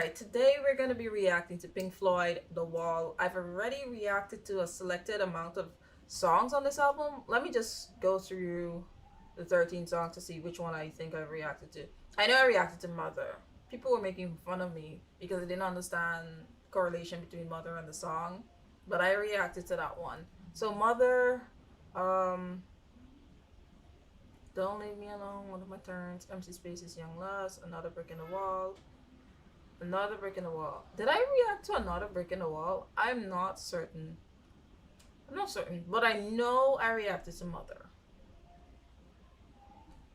Alright, today we're going to be reacting to Pink Floyd, The Wall. I've already reacted to a selected amount of songs on this album. Let me just go through the 13 songs to see which one I think I reacted to. I know I reacted to Mother. People were making fun of me because I didn't understand correlation between Mother and the song, but I reacted to that one. So Mother, um, Don't Leave Me Alone, One of My Turns, MC Space's Young Lust, Another Brick in the Wall, Another Brick in the Wall. Did I react to Another Brick in the Wall? I'm not certain. I'm not certain, but I know I reacted to Mother.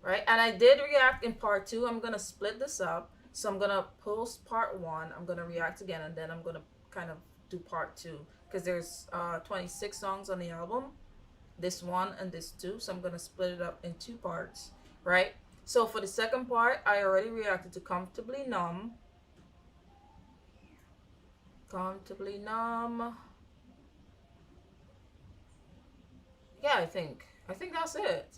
Right? And I did react in part 2. I'm going to split this up. So I'm going to post part 1. I'm going to react again, and then I'm going to kind of do part 2. Because there's 26 songs on the album. This one and this 2. So I'm going to split it up in 2 parts. Right? So for the second part, I already reacted to Comfortably Numb. Comfortably Numb. Yeah, I think that's it.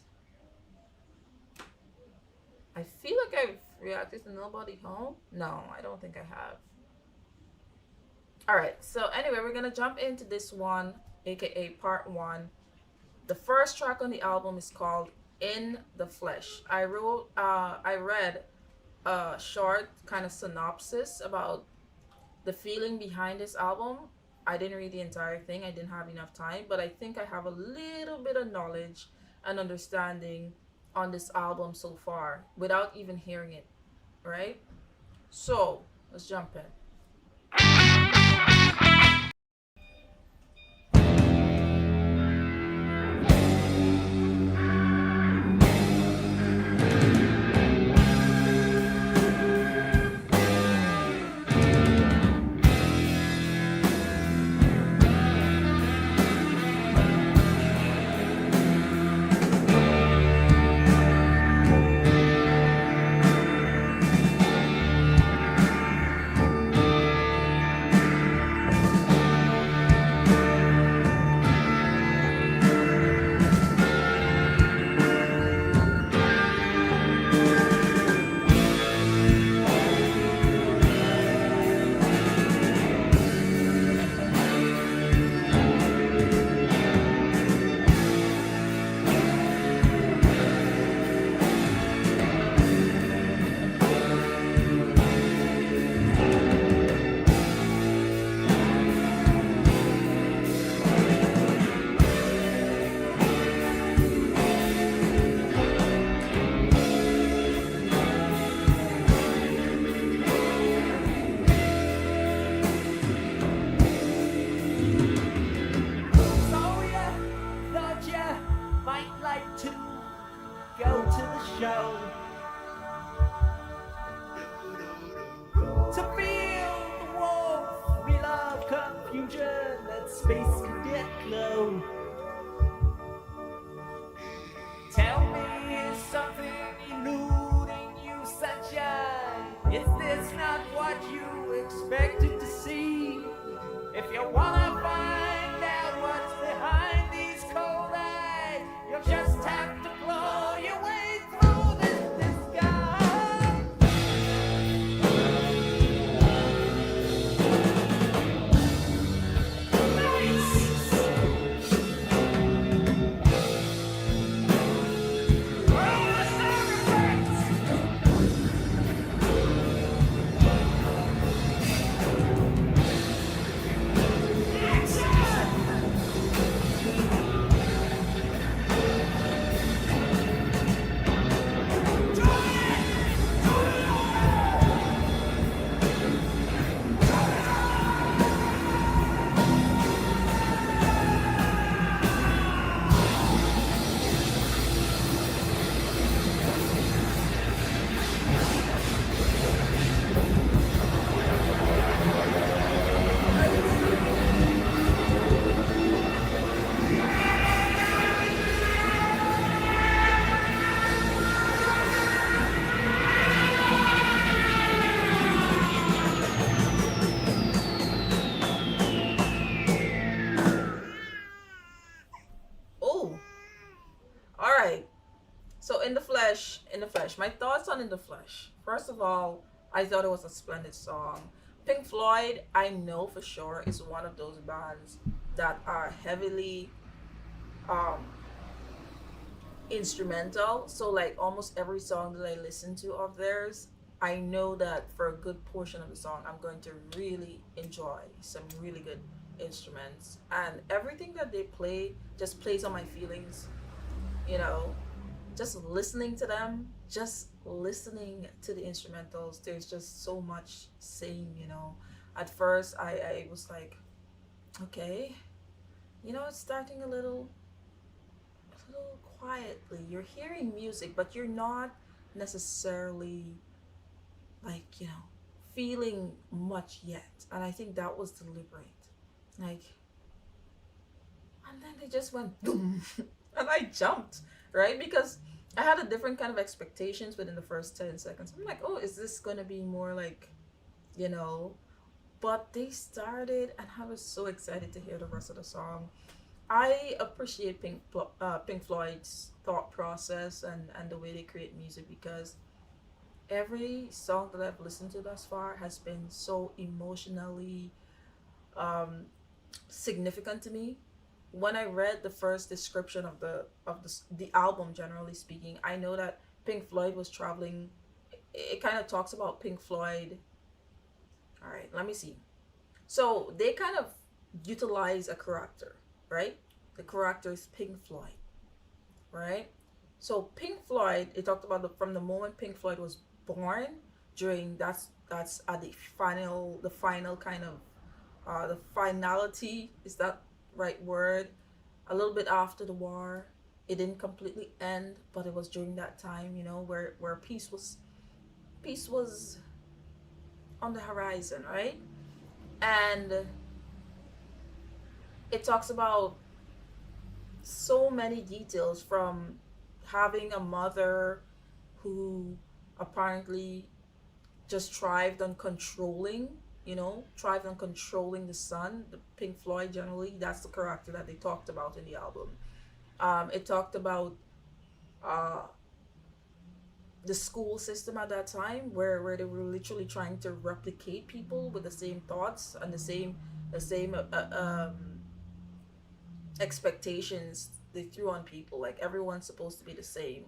I feel like I've reacted to Nobody Home. No, I don't think I have. Alright, so anyway, we're gonna jump into this one, aka part 1. The first track on the album is called In the Flesh. I read a short kind of synopsis about the feeling behind this album. I didn't read the entire thing. I didn't have enough time, but I think I have a little bit of knowledge and understanding on this album so far without even hearing it, right? So let's jump in. To feel the warmth, we love confusion, that space can get low. Tell me, is something eluding you, sunshine? Is this not what you expected to see? If you wanna find out what's behind these cold eyes, you'll just have to claw your way through this disguise. So in the flesh, my thoughts on In the Flesh. First of all, I thought it was a splendid song. Pink Floyd, I know for sure, is one of those bands that are heavily um instrumental. So like almost every song that I listen to of theirs, I know that for a good portion of the song I'm going to really enjoy some really good instruments, and everything that they play just plays on my feelings, you know. Just listening to them, just listening to the instrumentals, there's just so much saying, you know. At first I was like, okay, you know, it's starting a little quietly. You're hearing music, but you're not necessarily like, you know, feeling much yet. And I think that was deliberate. Like, and then they just went boom, and I jumped, right? Because I had a different kind of expectations within the first 10 seconds. I'm like, oh, is this gonna be more like, you know? But they started, and I was so excited to hear the rest of the song. I appreciate Pink Floyd's thought process and the way they create music, because every song that I've listened to thus far has been so emotionally um, significant to me. When I read the first description of the album, generally speaking, I know that Pink Floyd was traveling. It kind of talks about Pink Floyd. All right, let me see. So they kind of utilize a character, right? The character is Pink Floyd, right? So Pink Floyd, it talked about from the moment Pink Floyd was born, during that's at the final kind of the finality, is that right word? A little bit after the war, it didn't completely end, but it was during that time, you know, where peace was on the horizon, right? And it talks about so many details, from having a mother who apparently just thrived on controlling, you know, thrived on controlling the son. The Pink Floyd, generally, that's the character that they talked about in the album. It talked about uh, the school system at that time, where they were literally trying to replicate people with the same thoughts and the same expectations they threw on people. Like everyone's supposed to be the same,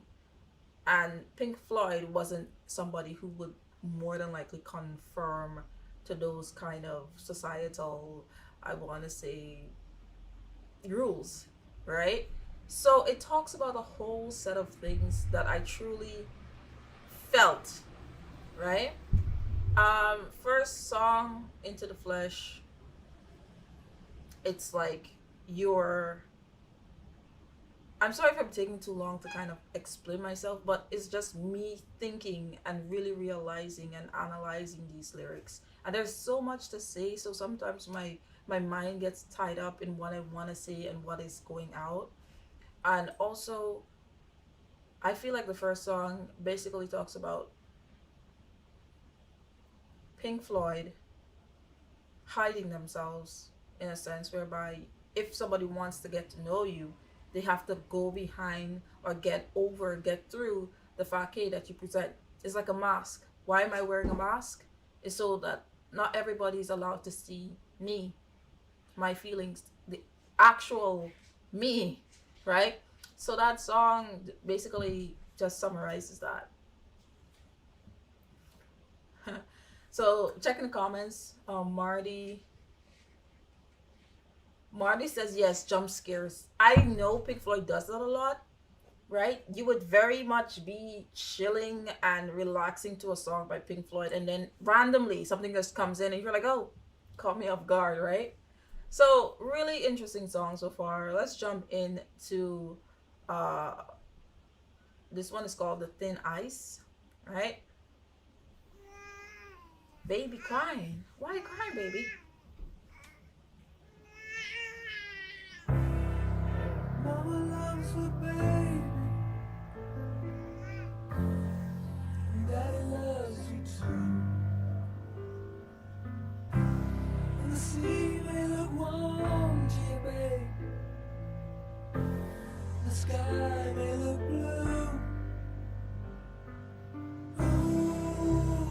and Pink Floyd wasn't somebody who would more than likely conform to those kind of societal, I want to say, rules, right? So it talks about a whole set of things that I truly felt, right? First song, Into the Flesh, it's like you're, I'm sorry if I'm taking too long to kind of explain myself, but it's just me thinking and really realizing and analyzing these lyrics. And there's so much to say, so sometimes my mind gets tied up in what I want to say and what is going out. And also, I feel like the first song basically talks about Pink Floyd hiding themselves, in a sense whereby if somebody wants to get to know you, they have to go behind or get through the facade that you present. It's like a mask. Why am I wearing a mask? It's so that not everybody is allowed to see me, my feelings, the actual me, right? So that song basically just summarizes that. So checking the comments, Marty says yes, jump scares. I know Pink Floyd does that a lot, right? You would very much be chilling and relaxing to a song by Pink Floyd, and then randomly something just comes in, and you're like, oh, caught me off guard, right? So really interesting song so far. Let's jump into uh this one is called The Thin Ice, right? Baby crying. Why are you crying, baby? Mama loves her baby. Daddy loves you too. And the sea may look warm to you, babe. The sky may look blue. Ooh,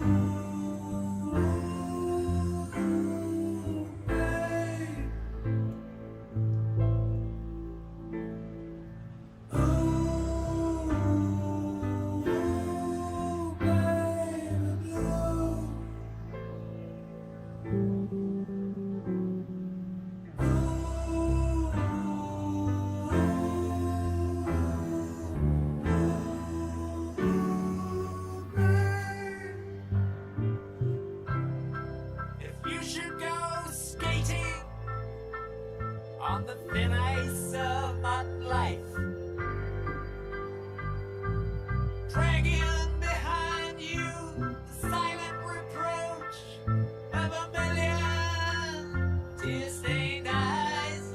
should go skating on the thin ice of modern life, dragging behind you the silent reproach of a million tear-stained eyes.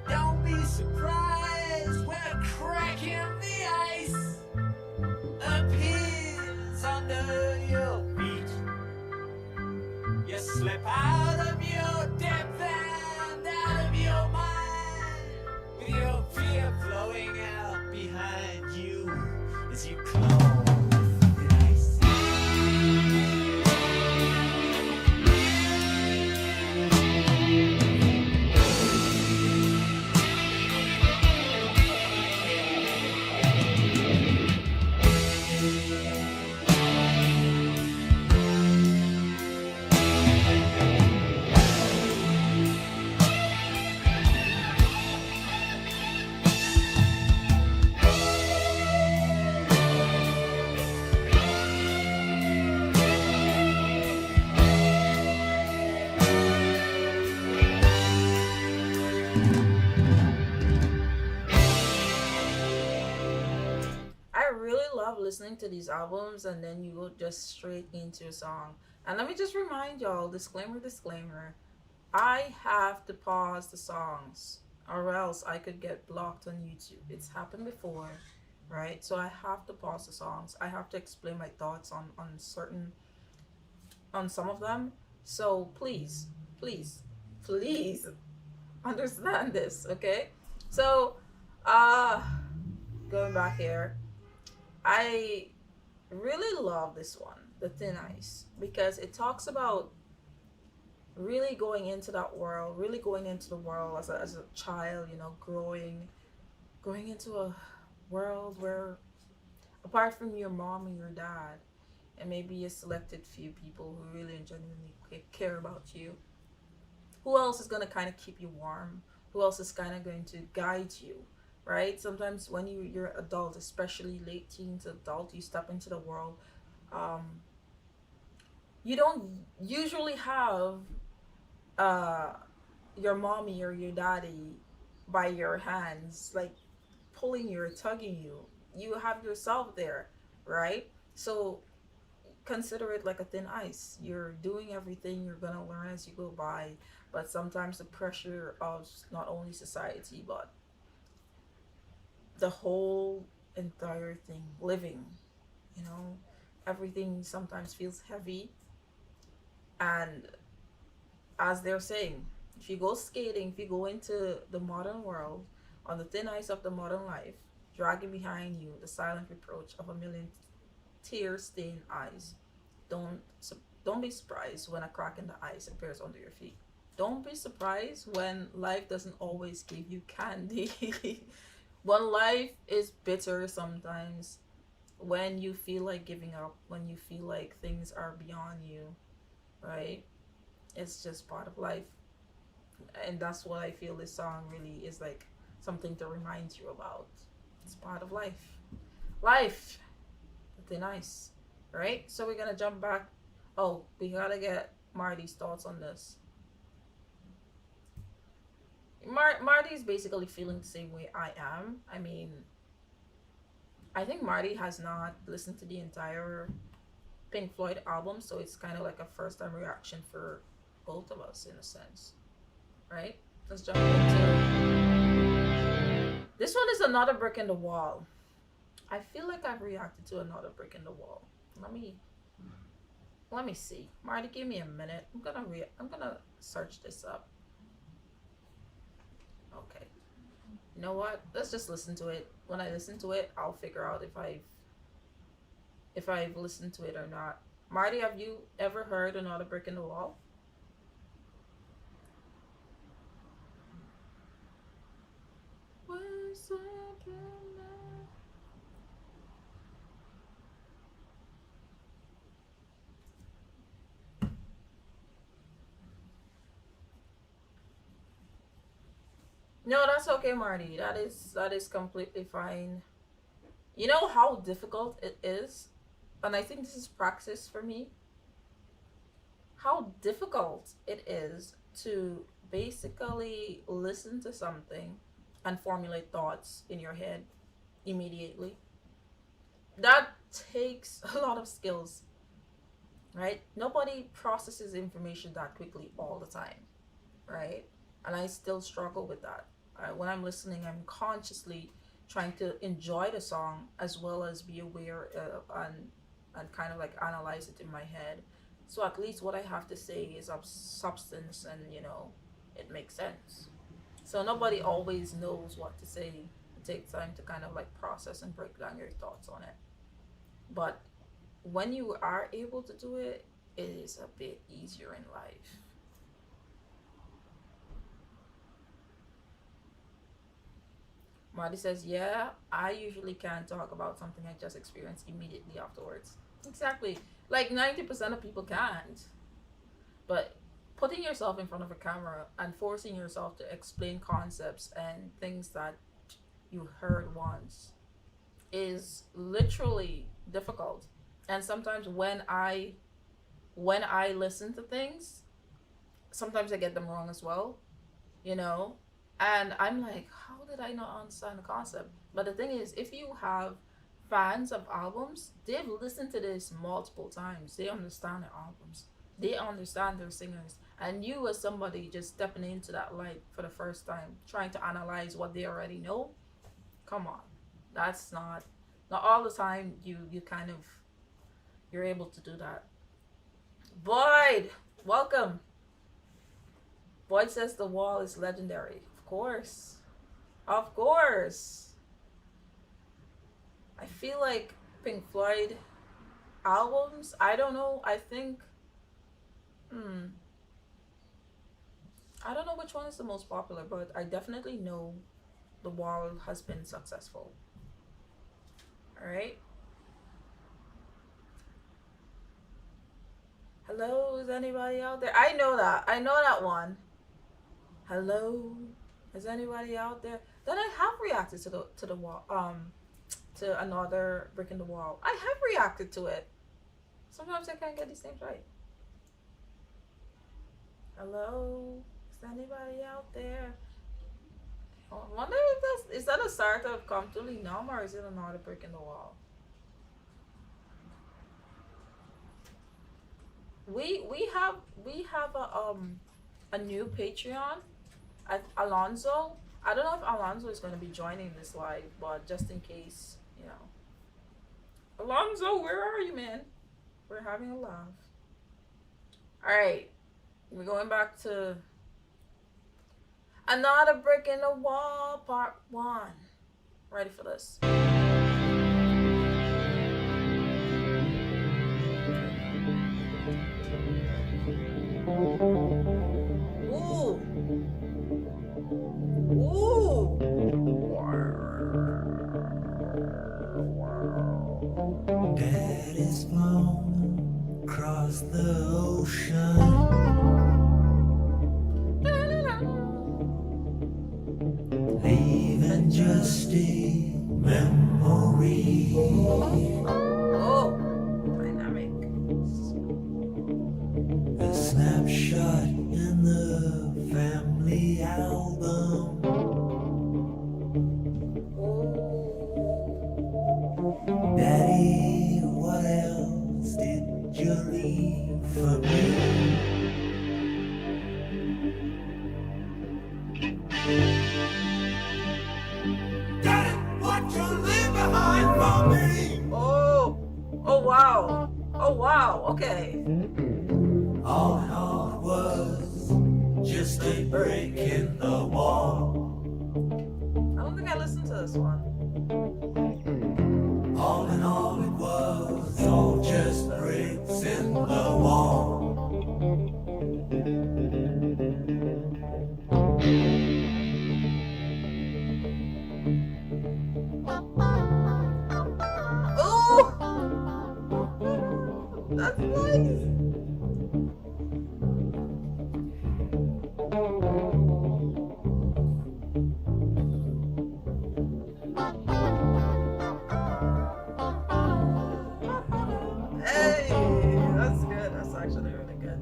Don't be surprised when a crack in the ice appears under your feet. You slip out of your depth and out of your mind, with your fear flowing out behind you as you claw the ice. I really love listening to these albums and then you go just straight into a song. And let me just remind y'all, disclaimer, disclaimer, I have to pause the songs or else I could get blocked on YouTube. It's happened before, right? So I have to pause the songs. I have to explain my thoughts on some of them. So please, please, please understand this, okay? So uh going back here, I really love this one, The Thin Ice, because it talks about really going into that world, really going into the world as a child, you know, growing into a world where apart from your mom and your dad and maybe a selected few people who really and genuinely care about you, who else is going to kind of keep you warm? Who else is kind of going to guide you? Right? Sometimes when you're adult, especially late teens, adult, you step into the world. Um, you don't usually have uh, your mommy or your daddy by your hands, like pulling you or tugging you. You have yourself there, right? So consider it like a thin ice. You're doing everything, you're gonna learn as you go by, but sometimes the pressure of not only society but the whole entire thing, living, you know, everything sometimes feels heavy. And as they're saying, if you go skating, if you go into the modern world, on the thin ice of the modern life, dragging behind you the silent reproach of a million tear-stained eyes, don't don't be surprised when a crack in the ice appears under your feet. Don't be surprised when life doesn't always give you candy. When life is bitter sometimes, when you feel like giving up, when you feel like things are beyond you, right? It's just part of life. And that's what I feel this song really is like, something to remind you about. It's part of life. Life. Pretty nice. Right? So we're gonna jump back. Oh, we gotta get Marty's thoughts on this. Marty's basically feeling the same way I am. I mean, I think Marty has not listened to the entire Pink Floyd album, so it's kind of like a first time reaction for both of us in a sense. Right? Let's jump into this one is another brick in the wall. I feel like I've reacted to another brick in the wall. Let me see. Marty, give me a minute. I'm gonna search this up. Okay. You know what? Let's just listen to it. When I listen to it, I'll figure out if I've listened to it or not. Marty, have you ever heard another brick in the wall? What's happening now? No, that's okay, Marty. That is completely fine. You know how difficult it is, and I think this is practice for me. how difficult it is to basically listen to something and formulate thoughts in your head immediately. That takes a lot of skills, right? Nobody processes information that quickly all the time, right? And I still struggle with that. When I'm listening, I'm consciously trying to enjoy the song as well as be aware and kind of like analyze it in my head. So at least what I have to say is of substance and, it makes sense. So nobody always knows what to say. It takes time to kind of like process and break down your thoughts on it. But when you are able to do it, it is a bit easier in life. Marty says, yeah, I usually can't talk about something I just experienced immediately afterwards. Exactly. Like 90% of people can't. But putting yourself in front of a camera and forcing yourself to explain concepts and things that you heard once is literally difficult. And sometimes when I listen to things, sometimes I get them wrong as well, you know? And I'm like, how did I not understand the concept? But the thing is, if you have fans of albums, they've listened to this multiple times. They understand their albums. They understand their singers. And you as somebody just stepping into that light for the first time, trying to analyze what they already know, come on. That's not all the time you kind of you're able to do that. Boyd, welcome. Boyd says The Wall is legendary. Of course. Of course. I feel like Pink Floyd albums, I don't know, I think I don't know which one is the most popular, but I definitely know The Wall has been successful. Alright. Hello, is anybody out there? I know that one. Hello, is anybody out there? Then I have reacted to the wall, to another Brick in the Wall. I have reacted to it. Sometimes I can't get these names right. Hello, is anybody out there? I wonder if is that a start of Come to Linam or is it another Brick in the Wall? We have a new Patreon at Alonzo. I don't know if Alonzo is going to be joining this live, but just in case, Alonzo, where are you, man? We're having a laugh. All right, we're going back to Another Brick in the Wall, part 1. Ready for this? Ooh. Ooh. Daddy's flown across the ocean, leaving just a memory. Oh, dynamic. A snapshot in the family album. Daddy, what else did you leave for me? Daddy, what you leave behind for me? Oh wow. Oh wow. Okay. All in all, it was just a break in the wall. I don't think I listened to this one. All in all, it was all just bricks in the wall. Oh, that's nice. Hey, that's good. That's actually really good.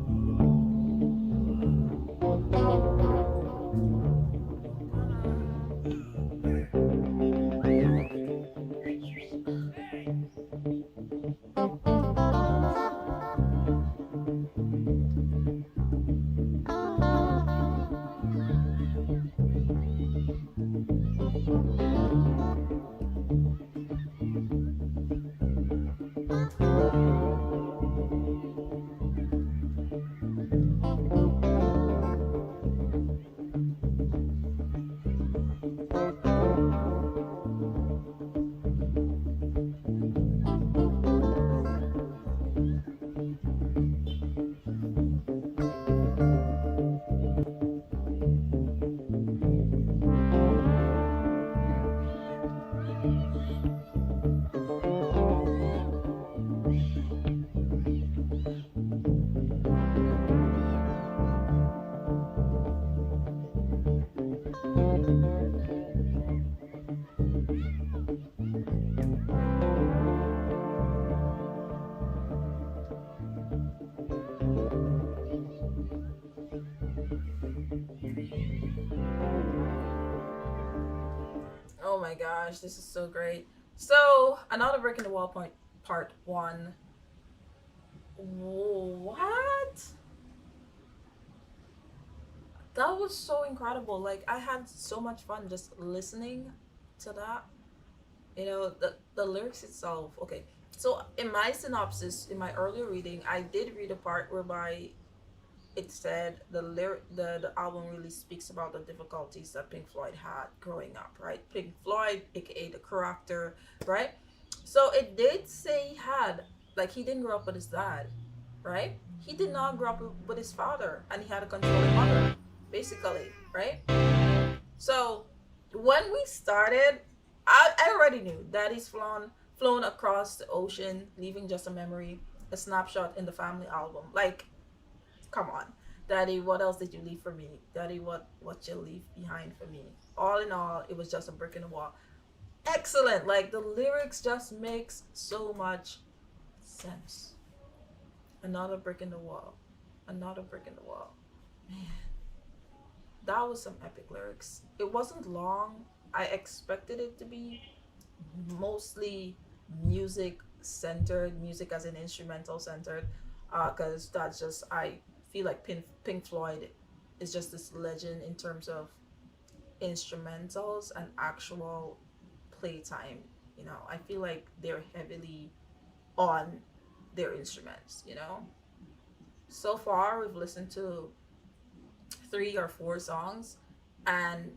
my gosh, this is so great. So, another brick in the wall point, part one. What? That was so incredible. Like, I had so much fun just listening to that. You know, the lyrics itself. Okay, so in my synopsis, in my earlier reading, I did read a part whereby it said the album really speaks about the difficulties that Pink Floyd had growing up, right? Pink Floyd, aka the character, right? So it did say he had, like, he didn't grow up with his dad, right? He did not grow up with his father, and he had a controlling mother, basically, right? So when we started, I already knew that he's flown across the ocean, leaving just a memory, a snapshot in the family album. Like, come on, Daddy, what else did you leave for me? Daddy, what you leave behind for me? All in all, it was just a brick in the wall. Excellent. Like, the lyrics just makes so much sense. Another brick in the wall. Another brick in the wall. Man, that was some epic lyrics. It wasn't long. I expected it to be mostly music centered, music as an instrumental centered, because that's just, I feel like Pink Floyd is just this legend in terms of instrumentals and actual playtime. You know, I feel like they're heavily on their instruments, you know. So far we've listened to 3 or 4 songs, and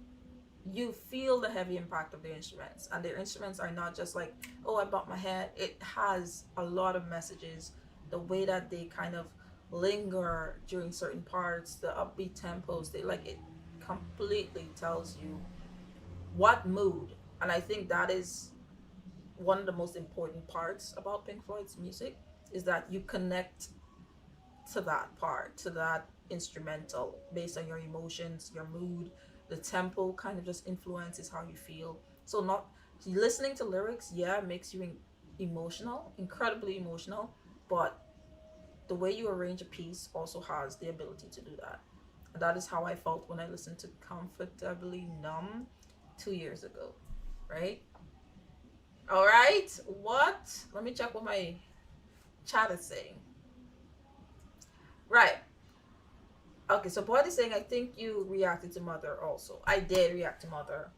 you feel the heavy impact of their instruments, and their instruments are not just like, oh, I bumped my head. It has a lot of messages. The way that they kind of linger during certain parts, the upbeat tempos, they, like, it completely tells you what mood. And I think that is one of the most important parts about Pink Floyd's music, is that you connect to that part, to that instrumental, based on your emotions, your mood. The tempo kind of just influences how you feel. So not listening to lyrics, yeah, makes you emotional, incredibly emotional, but the way you arrange a piece also has the ability to do that. And that is how I felt when I listened to Comfortably Numb 2 years ago, right? All right, what? Let me check what my chat is saying. Right. Okay, so Boyd is saying, I think you reacted to Mother also. I did react to Mother.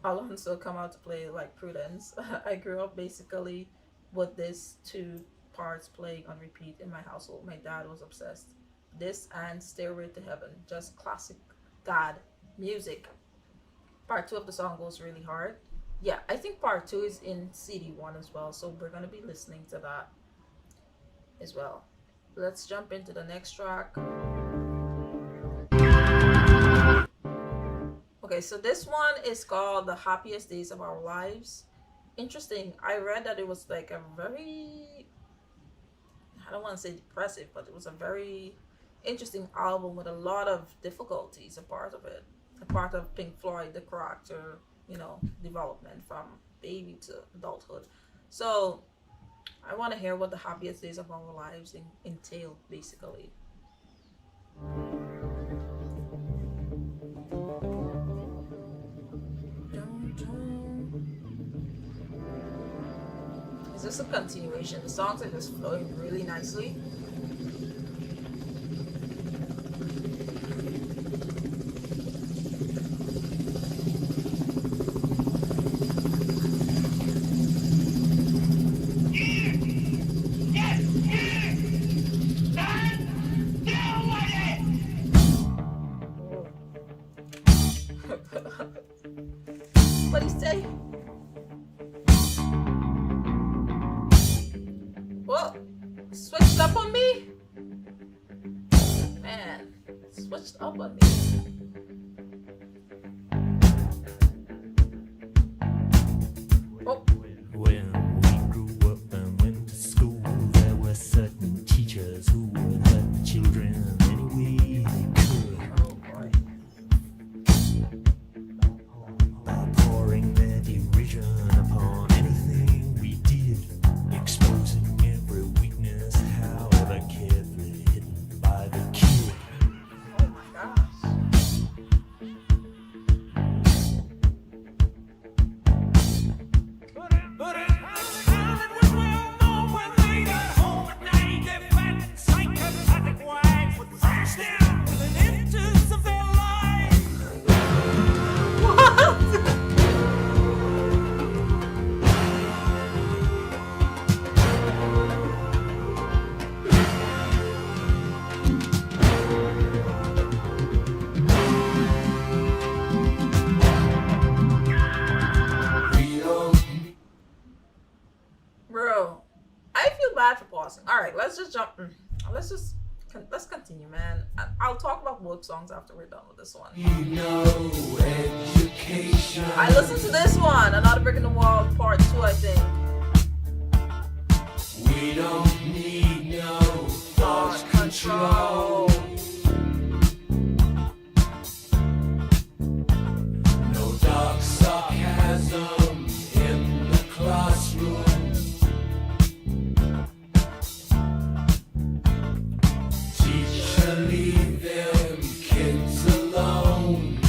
Alonso come out to play like Prudence. I grew up basically with this 2 parts playing on repeat in my household. My dad was obsessed. This and Stairway to Heaven. Just classic dad music. Part 2 of the song goes really hard. Yeah, I think part 2 is in CD1 as well. So we're going to be listening to that as well. Let's jump into the next track. Okay, so this one is called The Happiest Days of Our Lives. Interesting. I read that it was like a very, I don't want to say depressive, but it was a very interesting album with a lot of difficulties, a part of it. A part of Pink Floyd, the character, you know, development from baby to adulthood. So I want to hear what the happiest days of our lives entail, basically. Is this a continuation? The songs are just flowing really nicely. What do you say? Whoa, switched up on me? Man, switched up on me. Oh. When we grew up and went to school, there were certain teachers who would hurt children any way they could. Oh boy. By pouring their derision upon anything we did, exposing every weakness, however carefully hidden by the kid. Oh my gosh. All right, let's just jump. Let's just let's continue, man. I'll talk about both songs after we're done with this one. Education. I listened to this one, Another Brick in the Wall, Part 2, I think. We don't need no thought control. No dark sarcasm in the classroom. Teacher, leave them kids alone.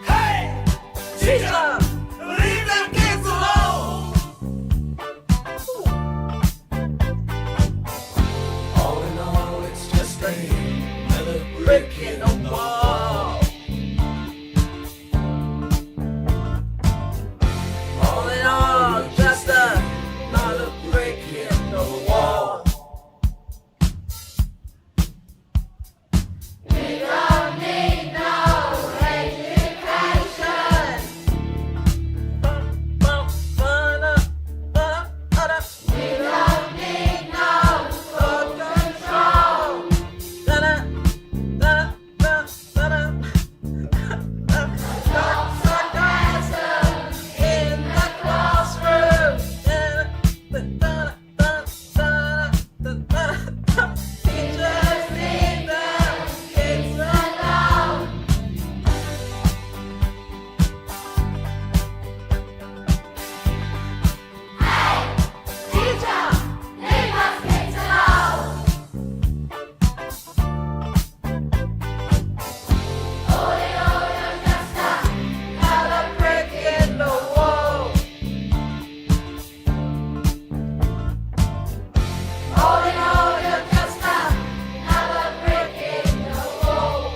Hey! Teacher! Leave them kids alone! All in all, it's just another brick in the wall. All in all, just another brick in the wall. We don't need no education. We don't need no thought control. Sarcasm in the classroom. Teachers leave them kids alone. Teacher, leave us kids alone. Oh, you're just another brick in the wall. All in all, you're just another brick in the wall.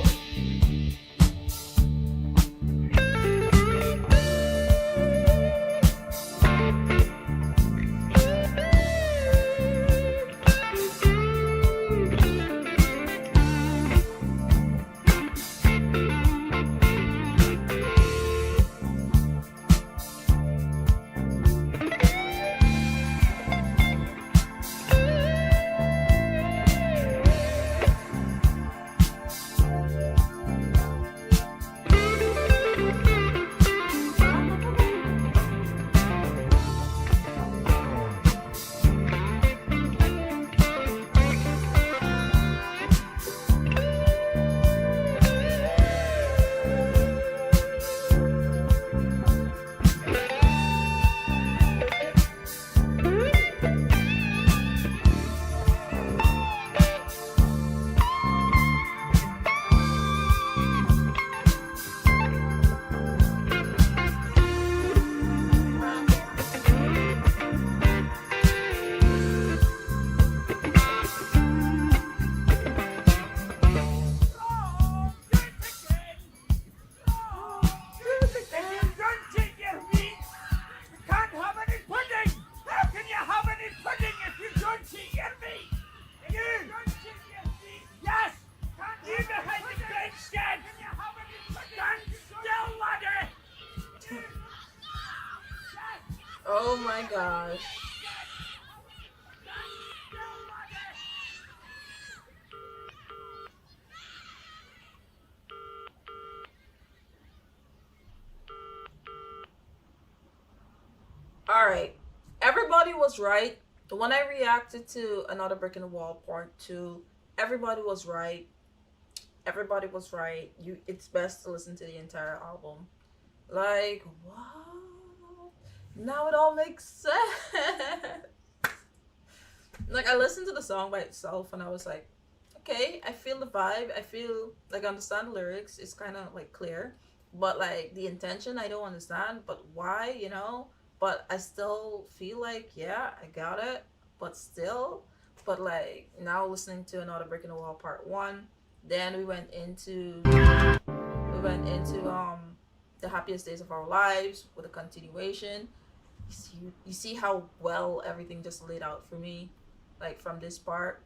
Oh my gosh. Alright. Everybody was right. When I reacted to Another Brick in the Wall Part 2, everybody was right. Everybody was right. It's best to listen to the entire album. Like, wow. Now it all makes sense. Like, I listened to the song by itself and I was like, okay, I feel the vibe. I feel like I understand the lyrics. It's kind of like clear. But like the intention, I don't understand. But why, you know? But I still feel like, yeah, I got it. But still. But like now listening to Another Brick in the Wall Part 1. Then we went into The Happiest Days of Our Lives with a continuation. You see how well everything just laid out for me, like from this part.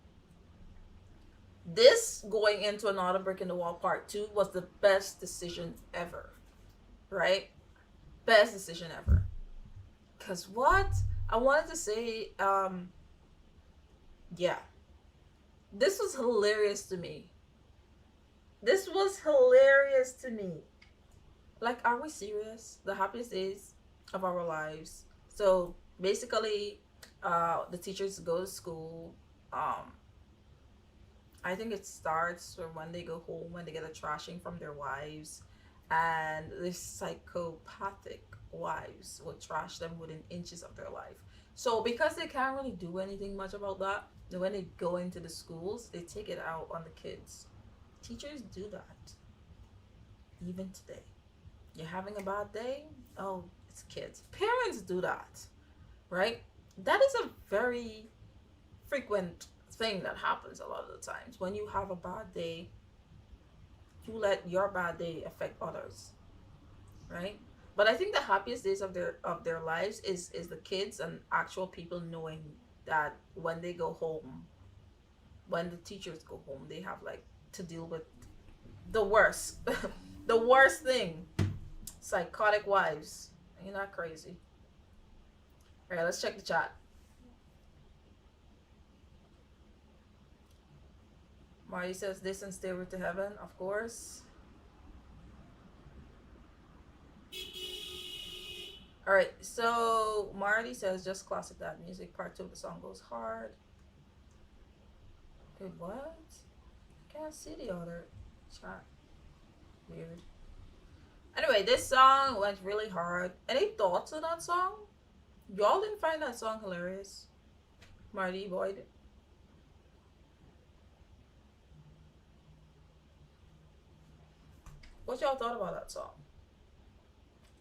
This going into Another Brick in the Wall Part 2 was the best decision ever, right? Best decision ever. Cause what? I wanted to say, yeah, this was hilarious to me. This was hilarious to me. Like, are we serious? The happiest days of our lives. So basically, the teachers go to school. Um, I think it starts from when they go home, when they get a trashing from their wives, and the psychopathic wives will trash them within inches of their life. So because they can't really do anything much about that, then when they go into the schools, they take it out on the kids. Teachers do that even today. You're having a bad day? Oh, it's kids. Parents do that, right? That is a very frequent thing that happens a lot of the times. When you have a bad day, you let your bad day affect others, right? But I think the happiest days of their lives is the kids and actual people knowing that when they go home, when the teachers go home, they have like to deal with the worst, the worst thing, psychotic wives. You're not crazy. All right, let's check the chat. Marty says this and Stairway to Heaven, of course. All right, so Marty says just classic that music. Part two of the song goes hard. Wait, what? I can't see the other chat. Weird. Anyway, this song went really hard. Any thoughts on that song? Y'all didn't find that song hilarious? Marty Boyd. What y'all thought about that song?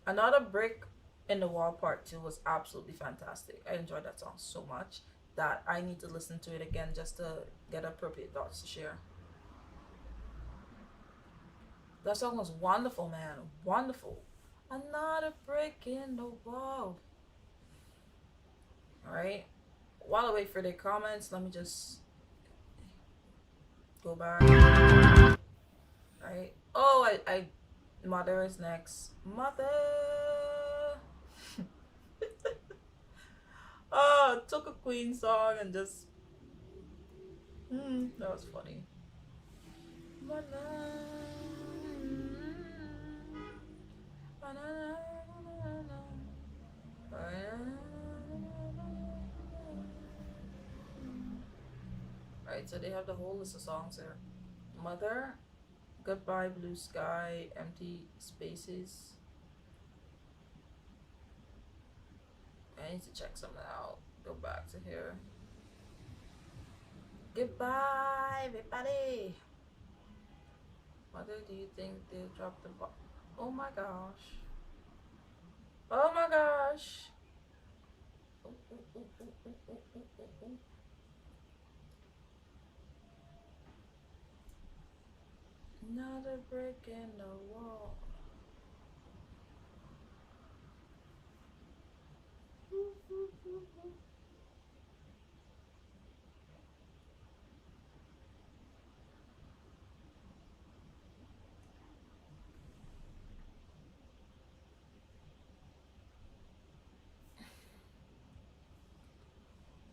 Another Brick in the Wall Part 2 was absolutely fantastic. I enjoyed that song so much that I need to listen to it again just to get appropriate thoughts to share. That song was wonderful, man. Wonderful. Another brick in the wall. Alright. While I wait for their comments, let me just go back. Alright. Oh, I Mother is next. Mother. Oh, took a Queen song and just that was funny. Alright, so they have the whole list of songs there. Mother, Goodbye Blue Sky, Empty Spaces. I need to check something out. Go back to here. Goodbye, everybody. Mother, do you think they'll drop the ball? Oh my gosh. Oh my gosh. Ooh, ooh, ooh, ooh, ooh, ooh, ooh, ooh. Another brick in the wall.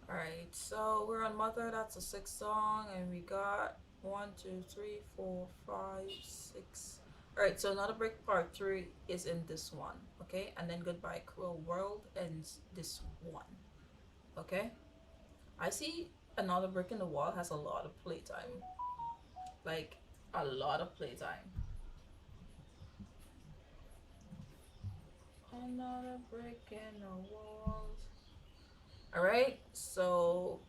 Alright, so we're on Mother, that's a 6th song, and we got 1, 2, 3, 4, 5, 6. Alright, so Another Brick Part 3 is in this one, okay? And then Goodbye Cruel World ends this one, okay? I see Another Brick in the Wall has a lot of playtime. Like, a lot of playtime. Another brick in the wall. Alright, so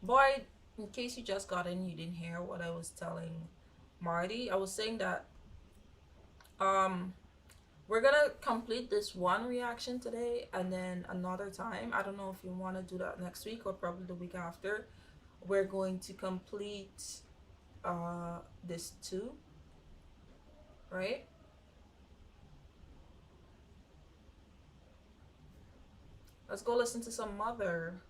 Boyd, in case you just got in, you didn't hear what I was telling Marty. I was saying that we're gonna complete this one reaction today, and then another time, I don't know if you want to do that next week or probably the week after, we're going to complete this 2, right? Let's go listen to some Mother.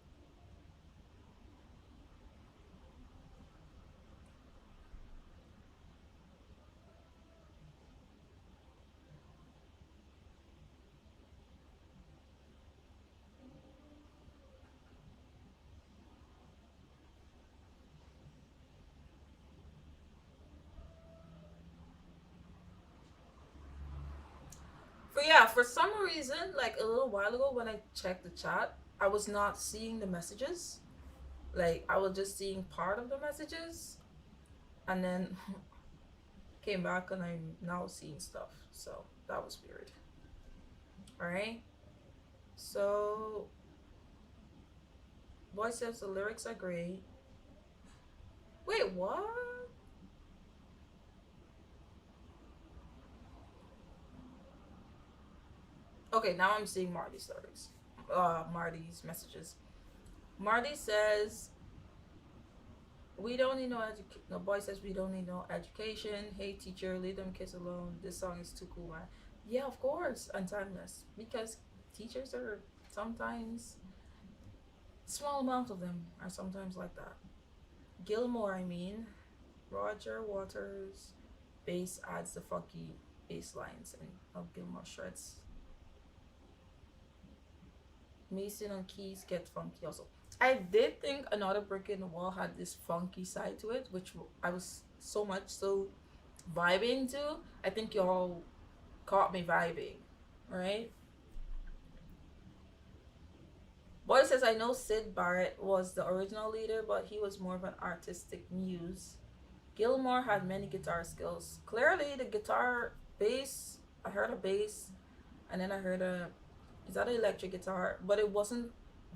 But yeah, for some reason, like a little while ago when I checked the chat, I was not seeing the messages. Like I was just seeing part of the messages, and then came back and I'm now seeing stuff. So that was weird. Alright. So boy says the lyrics are great. Wait, what? Okay, now I'm seeing Marty's lyrics. Marty's messages. Marty says, we don't need no education. No, boy says we don't need no education. Hey teacher, leave them kids alone. This song is too cool, man. Yeah, of course, and timeless. Because teachers are sometimes, small amount of them are sometimes like that. Gilmore, I mean, Roger Waters' bass adds the funky bass lines and of Gilmore shreds. Mason and keys get funky also. I did think Another Brick in the Wall had this funky side to it, which I was so vibing to. I think y'all caught me vibing, right? Boy says, I know Sid Barrett was the original leader, but he was more of an artistic muse. Gilmore had many guitar skills. Clearly, the guitar, bass, I heard a bass, and then I heard is that an electric guitar? But it wasn't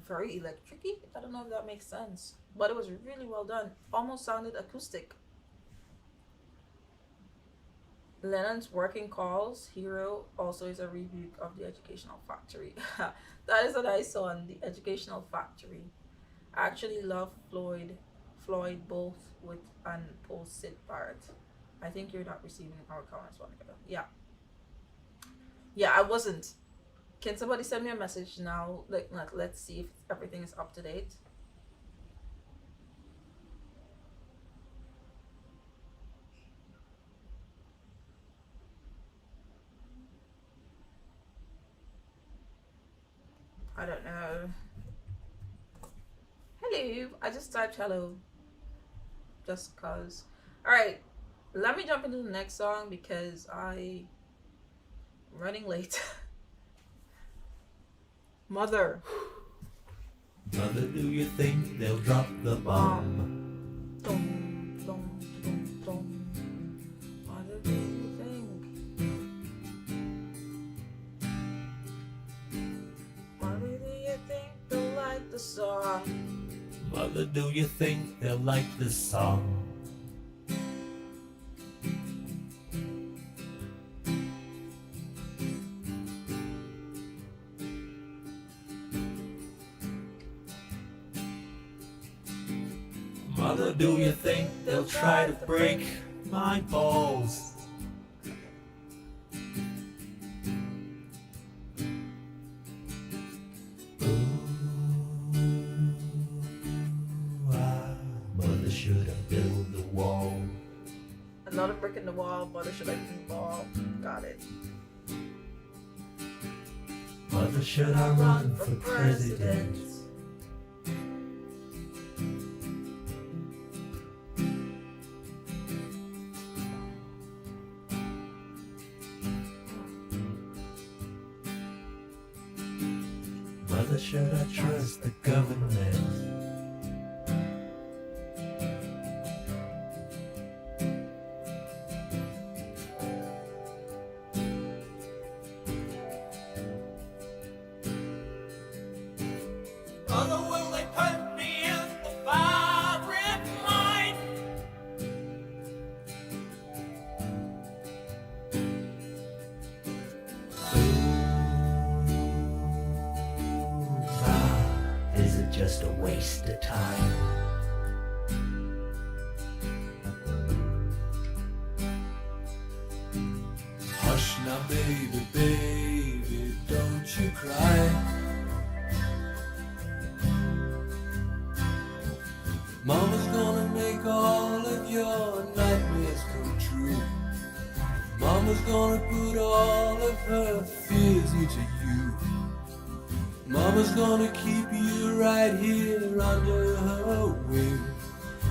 very electric-y. I don't know if that makes sense. But it was really well done. Almost sounded acoustic. Lennon's Working Calls, Hero, also is a rebuke of the Educational Factory. That is what I saw in the Educational Factory. I actually love Floyd both with and post Sid Barrett. I think you're not receiving our comments, Monica. Yeah. Yeah, I wasn't. Can somebody send me a message now? Like, let's see if everything is up to date. I don't know. Hello. I just typed hello. Just cause. Alright. Let me jump into the next song because I'm running late. Mother. Mother, do you think they'll drop the bomb? Dum, dum, dum, dum. Mother, do you think? Mother, do you think they'll like the song? Mother, do you think they'll like this song? Mother, do you think they'll try to break my balls? Mother should have built the wall. Another brick in the wall, mother should have been the ball. Got it. Mother, should I run for president? Mother, should I trust the government? Mother, will they put me in the firing line? Is it just a waste of time? Hush now, baby, baby, don't you cry. Mama's gonna make all of your nightmares come true. Mama's gonna put all of her fears into you. Mama's gonna keep you right here under her wing.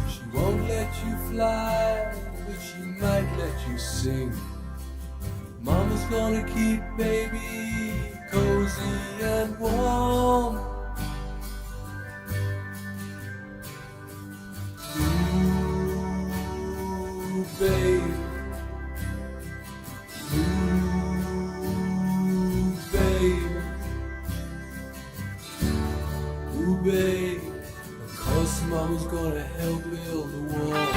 She won't let you fly, but she might let you sing. Mama's gonna keep baby cozy and warm. Ooh, babe. Ooh, babe. Ooh, babe. Of course, mama's gonna help build the wall.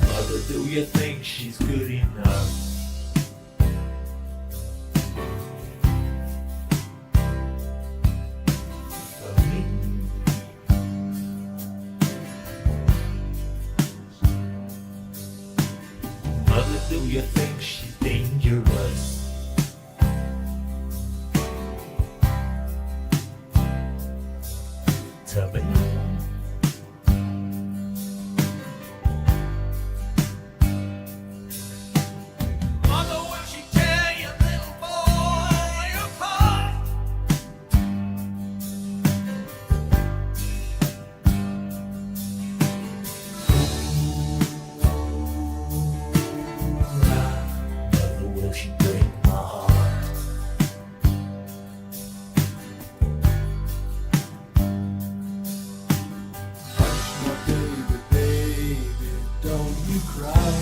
Mother, do you think she's good enough? For me? Mother, do you think she's dangerous? Tell me. Mother, when she tear your little boy apart. Mother, will she break my heart? Hush, my baby, baby, don't you cry.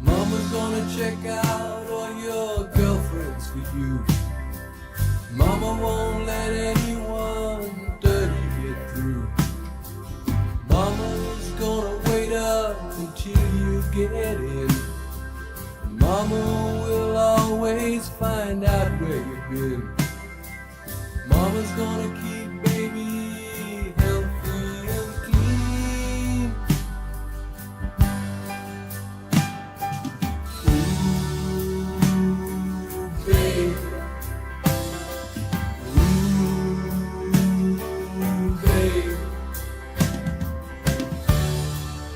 Mama's gonna check out all your girlfriends for you. Mama won't let anyone dirty get through. Mama's gonna wait up until you get in. Mama will always find out where you've been. Mama's gonna keep baby healthy and clean. Ooh, babe. Ooh, babe.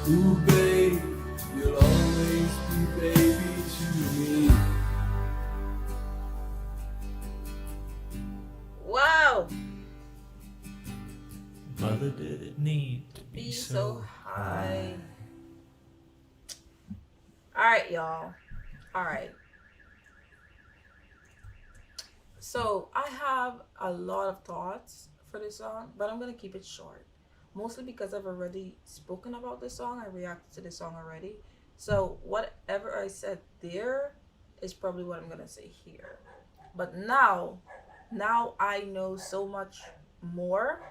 Ooh, babe. You'll always be baby to me. Wow. Mother, did it need to Be so high. Alright, y'all. Alright. So I have a lot of thoughts for this song, but I'm gonna keep it short. Mostly because I've already spoken about this song. I reacted to this song already. So whatever I said there is probably what I'm gonna say here. But now I know so much more.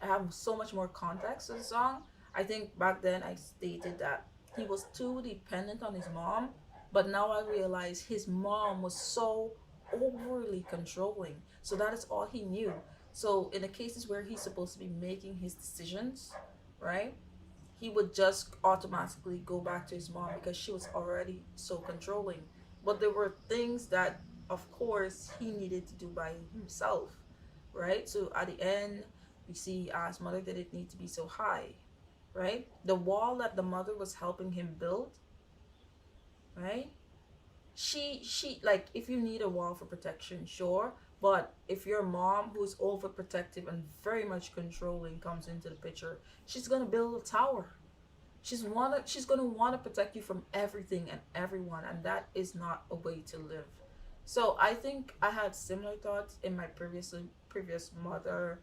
I have so much more context to the song. I think back then I stated that he was too dependent on his mom, but now I realize his mom was so overly controlling. So that is all he knew. So in the cases where he's supposed to be making his decisions, right? He would just automatically go back to his mom because she was already so controlling. But there were things that, of course, he needed to do by himself, right? So at the end, we see his mother didn't need to be so high, right? The wall that the mother was helping him build, right? She like, if you need a wall for protection, sure, but if your mom, who's overprotective and very much controlling, comes into the picture, she's gonna build a tower. She's gonna wanna protect you from everything and everyone, and that is not a way to live. So I think I had similar thoughts in my previous mother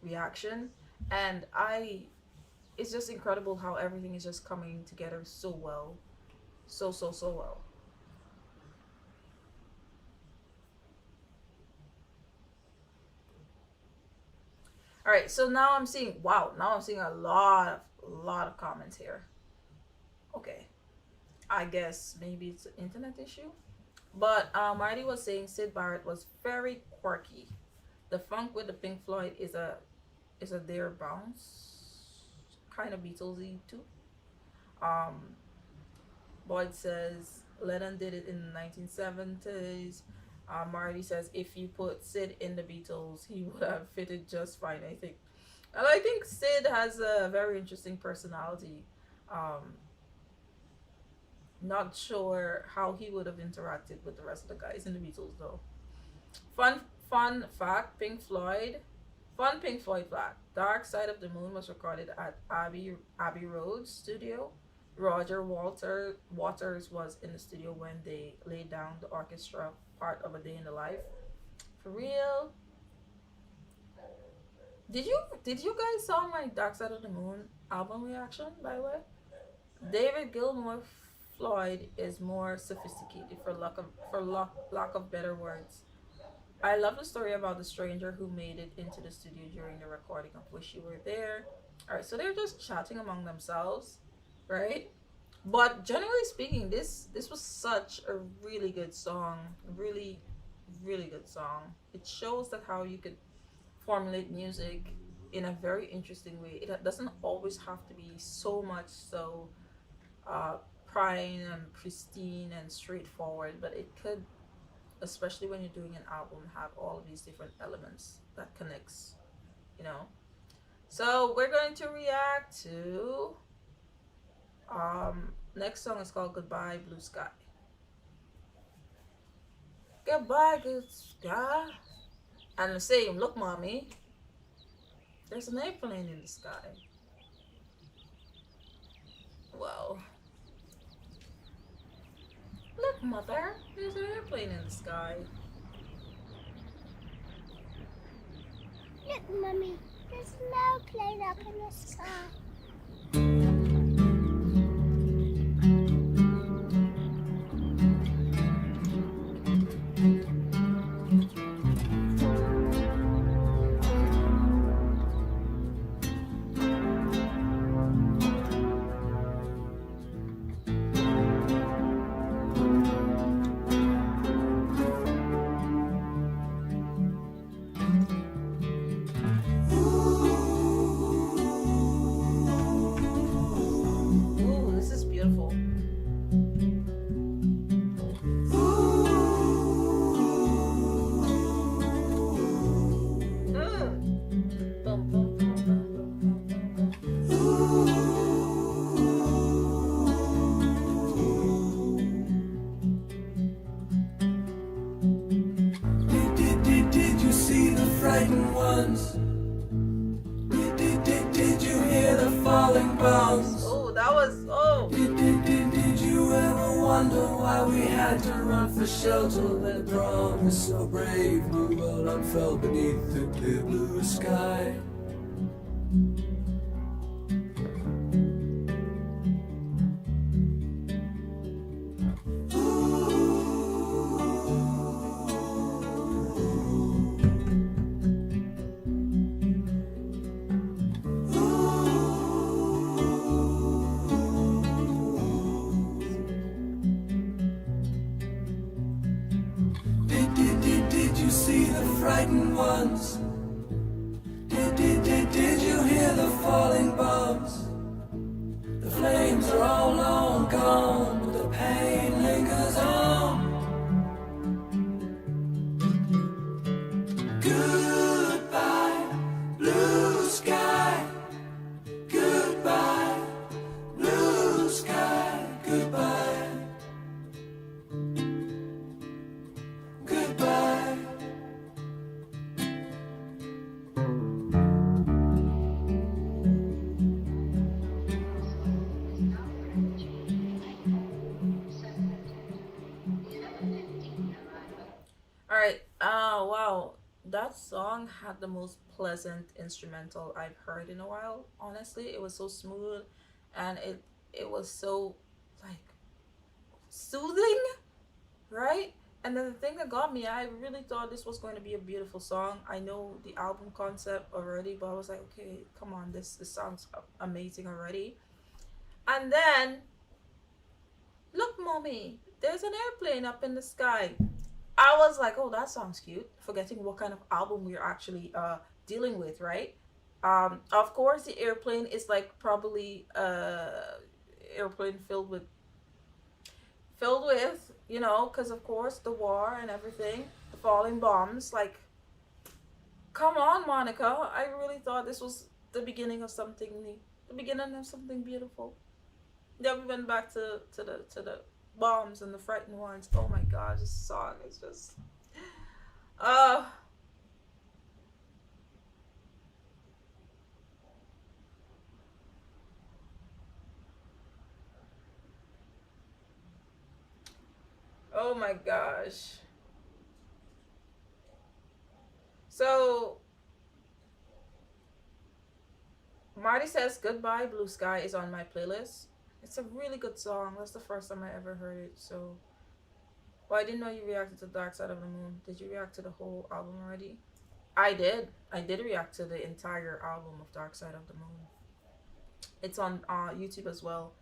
reaction, and it's just incredible how everything is just coming together so well, so well. All right, so now I'm seeing, wow, now I'm seeing a lot of comments here. Okay, I guess maybe it's an internet issue, but Marty was saying Sid Barrett was very quirky. The funk with the Pink Floyd is a their bounce, kind of Beatlesy too. Um, Boyd says Lennon did it in the 1970s. Marty says if you put Sid in the Beatles, he would have fitted just fine, I think. And I think Sid has a very interesting personality. Um, Not sure how he would have interacted with the rest of the guys in the Beatles though. Fun fun fact, Pink Floyd fact. Dark Side of the Moon was recorded at Abbey Road studio. Waters was in the studio when they laid down the orchestra part of A Day in the Life. For real? Did you guys saw my Dark Side of the Moon album reaction, by the way? David Gilmour Floyd is more sophisticated lack of better words. I love the story about the stranger who made it into the studio during the recording of Wish You Were There. Alright, so they're just chatting among themselves, right? But generally speaking, this was such a really good song. Really, really good song. It shows that how you could formulate music in a very interesting way. It doesn't always have to be so much so uh, prime and pristine and straightforward, but it could, especially when you're doing an album, have all of these different elements that connects, you know. So we're going to react to next song is called Goodbye Blue Sky. Goodbye good sky. And the same, look mommy, there's an airplane in the sky. Well, look mother, there's an airplane in the sky. Look, Mummy, there's an airplane up in the sky. Ooh, this is beautiful. Mm. Bum, bum, bum, bum, bum, bum, bum. Did you see the frightened ones? Did you hear the falling bombs? Oh, that was Did you ever wonder why we had to run for shelter when the promise so brave New world unfurled beneath the clear blue sky? Did you see the frightened ones? Did you hear the falling bombs? The flames are all long gone, but the pain lingers on. Goodbye, blue sky. Goodbye, blue sky. Goodbye. Goodbye. all right. Wow, that song had the most pleasant instrumental I've heard in a while. Honestly, it was so smooth, and it was so like soothing, right? And then the thing that got me, I really thought this was going to be a beautiful song. I know the album concept already, but I was like, okay, come on, this sounds amazing already. And then, look, mommy, there's an airplane up in the sky. I was like, oh, that sounds cute. Forgetting what kind of album we're actually dealing with, right? Of course, the airplane is like probably airplane filled with, you know, because of course the war and everything, the falling bombs. Like, come on, Monica. I really thought this was the beginning of something new, the beginning of something beautiful. Then we went back to the bombs and the frightened ones. Oh my God, this song is just, uh. Oh my gosh. So Marty says Goodbye Blue Sky is on my playlist. It's a really good song. That's the first time I ever heard it. So, well, I didn't know you reacted to Dark Side of the Moon. Did you react to the whole album already? I did. I did react to the entire album of Dark Side of the Moon. It's on YouTube as well.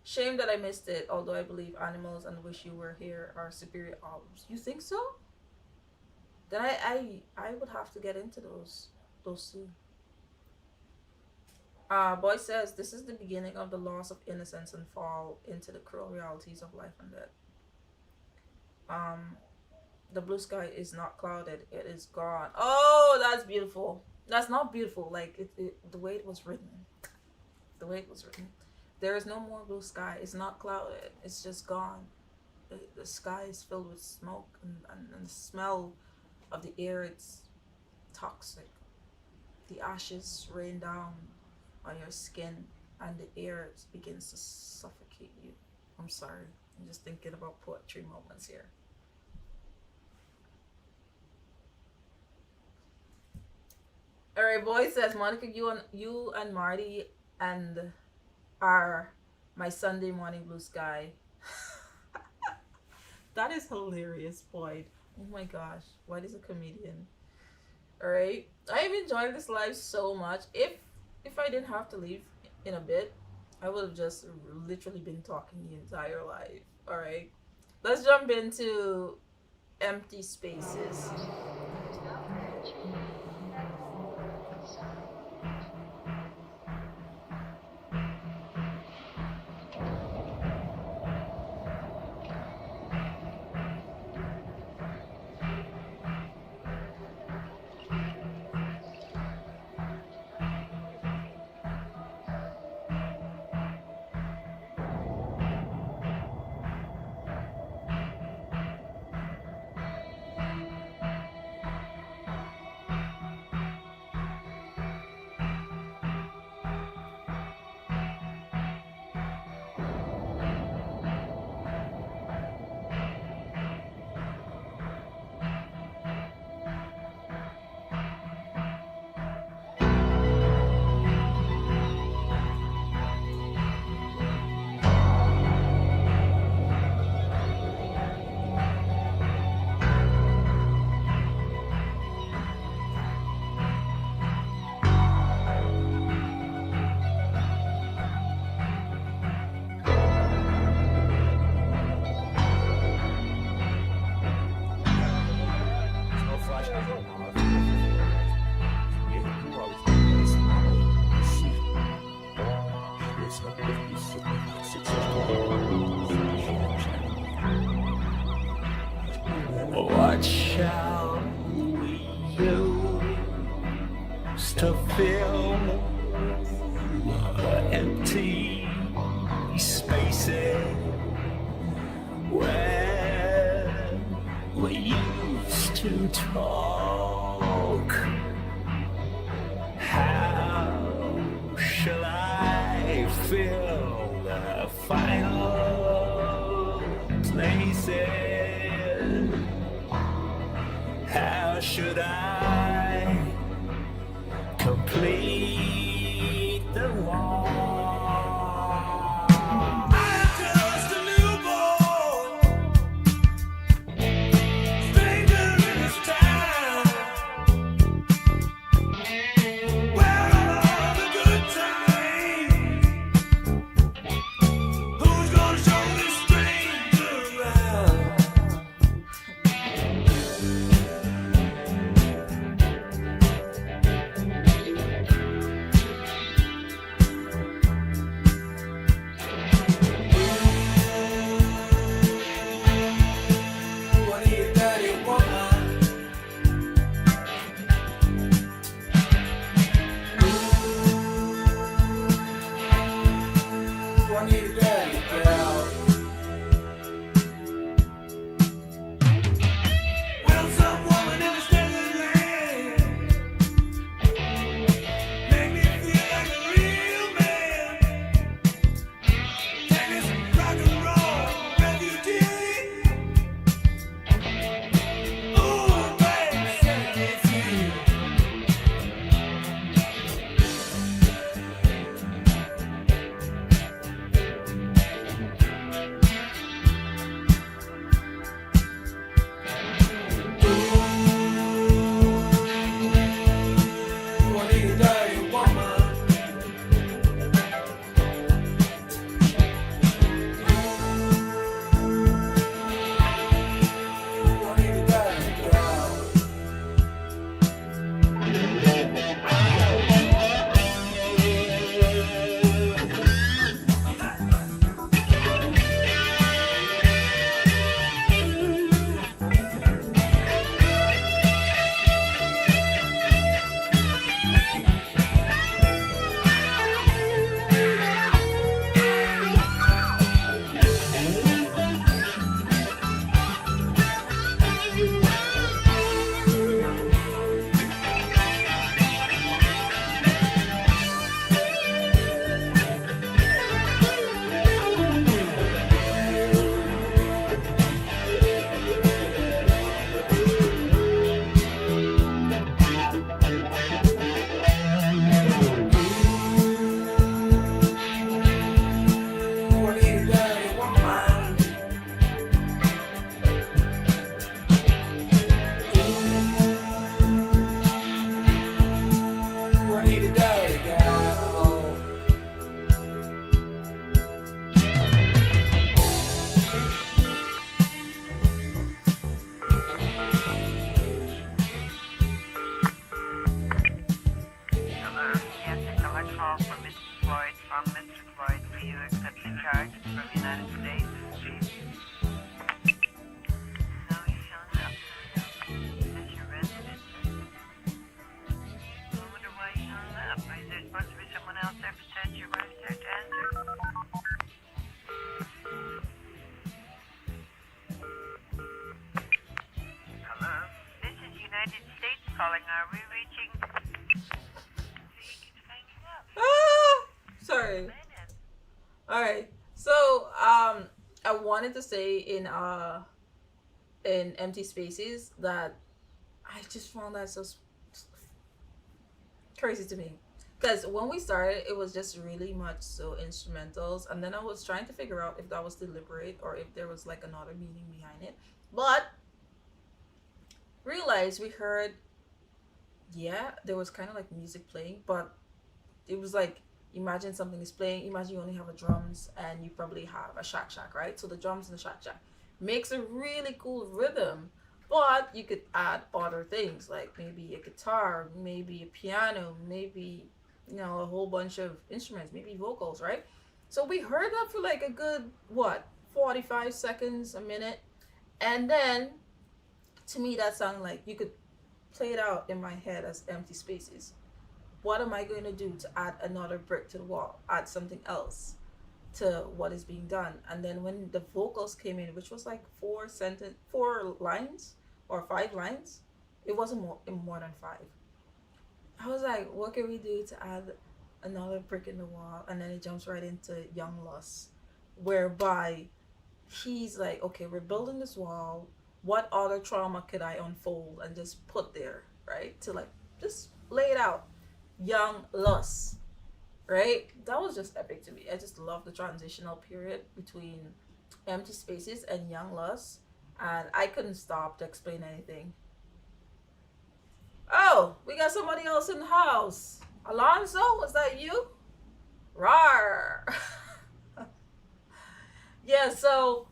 Shame that I missed it, although I believe Animals and Wish You Were Here are superior albums. You think so? Then I would have to get into those two. Boy says this is the beginning of the loss of innocence and fall into the cruel realities of life and death. The blue sky is not clouded, it is gone. Oh, that's beautiful. That's not beautiful, like the way it was written. The way it was written. There is no more blue sky. It's not clouded. It's just gone. The sky is filled with smoke and the smell of the air. It's toxic. The ashes rain down on your skin and the air begins to suffocate you. I'm sorry. I'm just thinking about poetry moments here. Alright, boy says, Monica, you and Marty and are my Sunday morning blue sky. That is hilarious, Boyd. Oh my gosh, Boyd is a comedian. Alright, I've enjoyed this live so much. If I didn't have to leave in a bit, I would have just literally been talking the entire live. Alright, let's jump into Empty Spaces. What shall we use to fill the empty spaces where we used to talk? How shall I fill the final places? How should I complete the wall? I'm just a newborn, stranger in this town. Where are all the good times? Who's gonna show this stranger around? United States calling. Are we reaching? See, keeps hanging up. Ah, sorry. Minute. All right. So, I wanted to say in empty spaces that I just found that so crazy to me. Because when we started, it was just really much so instrumentals, and then I was trying to figure out if that was deliberate or if there was like another meaning behind it. But realized we heard, yeah, there was kind of like music playing, but it was like, imagine something is playing. Imagine you only have a drums and you probably have a shack, right? So the drums and the shack makes a really cool rhythm. But you could add other things like maybe a guitar, maybe a piano, maybe a whole bunch of instruments, maybe vocals, right? So we heard that for like a good 45 seconds, a minute, and then to me that sounded like you could play it out in my head as empty spaces. What am I going to do to add another brick to the wall, add something else to what is being done? And then when the vocals came in, which was like 4 lines or 5 lines, it wasn't more than 5. I was like, what can we do to add another brick in the wall? And then it jumps right into Young Lust, whereby he's like, okay, we're building this wall. What other trauma could I unfold and just put there, right? To like just lay it out. Young Lust, right? That was just epic to me. I just love the transitional period between empty spaces and Young Lust, and I couldn't stop to explain anything. Oh, we got somebody else in the house. Alonzo, was that you? Rar. Yeah, so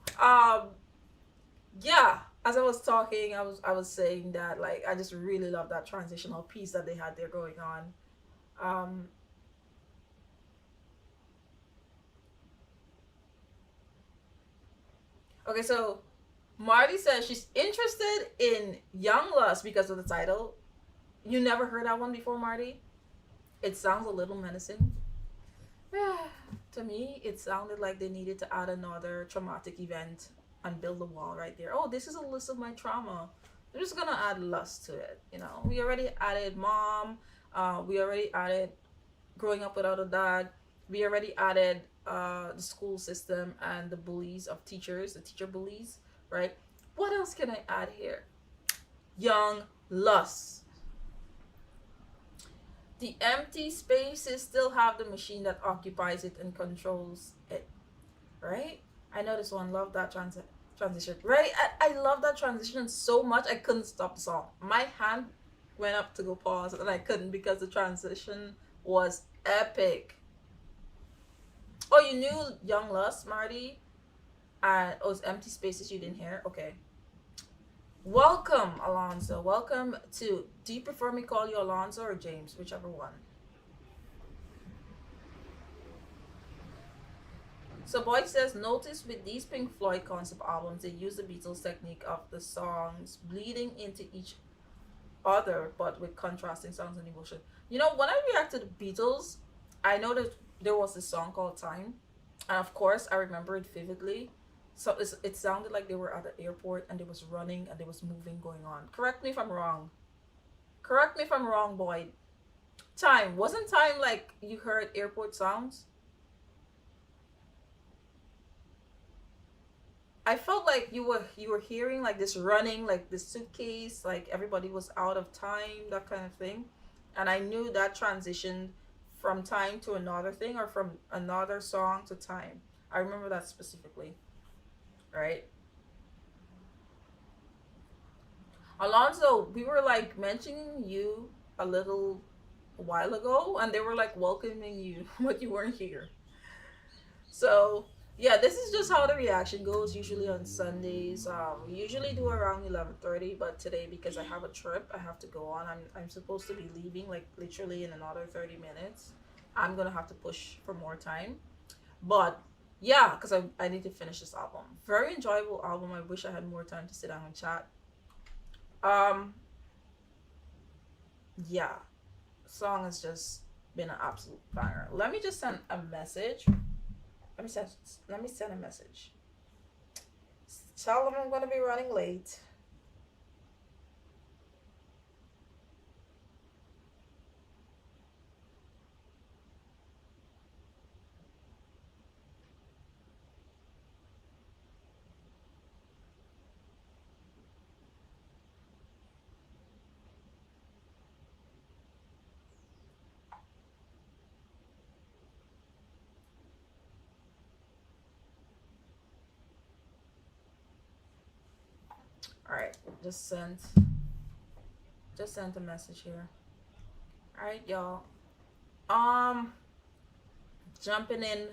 yeah, as I was talking, I was saying that like I just really love that transitional piece that they had there going on. Okay, so Marty says she's interested in Young Lust because of the title. You never heard that one before, Marty? It sounds a little menacing. To me, it sounded like they needed to add another traumatic event and build a wall right there. Oh, this is a list of my trauma. They're just gonna add lust to it. We already added mom. We already added growing up without a dad. We already added the school system and the bullies of teachers, the teacher bullies, right? What else can I add here? Young Lust. The empty spaces still have the machine that occupies it and controls it, right? I know this one. Love that transition, right? I love that transition so much I couldn't stop the song. My hand went up to go pause and I couldn't because the transition was epic. Oh, you knew Young Lust, Marty? And it's empty spaces you didn't hear? Okay. Welcome, Alonzo. Welcome to. Do you prefer me call you Alonzo or James? Whichever one. So Boyd says, notice with these Pink Floyd concept albums, they use the Beatles technique of the songs bleeding into each other, but with contrasting sounds and emotion. When I react to the Beatles, I know that there was this song called Time, and of course I remember it vividly. So it sounded like they were at the airport and they was running and there was moving going on. Correct me if I'm wrong. Correct me if I'm wrong, Boyd. Time. Wasn't Time like you heard airport sounds? I felt like you were hearing like this running, like this suitcase, like everybody was out of time, that kind of thing. And I knew that transitioned from Time to another thing or from another song to Time. I remember that specifically. Right? Alonzo, we were like mentioning you a little while ago and they were like welcoming you, but you weren't here. So yeah, this is just how the reaction goes usually on Sundays. We usually do around 11:30, but today because I have a trip I have to go on, I'm supposed to be leaving like literally in another 30 minutes. I'm gonna have to push for more time, but yeah, because I need to finish this album. Very enjoyable album. I wish I had more time to sit down and chat. Yeah, song has just been an absolute banger. Let me just send a message. Let me send a message. Tell them I'm gonna be running late. All right, just sent a message here. All right, y'all. Jumping in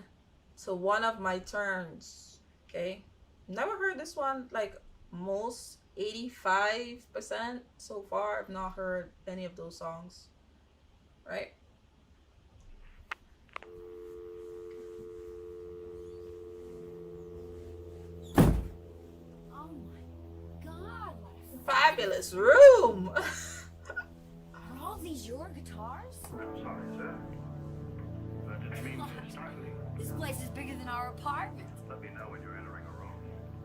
to one of my turns. Okay, never heard this one. Like most 85% so far, I've not heard any of those songs. Right? Oh my god, what a Fabulous room. Are all these your guitars? I'm sorry, sir. I didn't mean to startle you. This place is bigger than our apartment. Let me know when you're entering a room.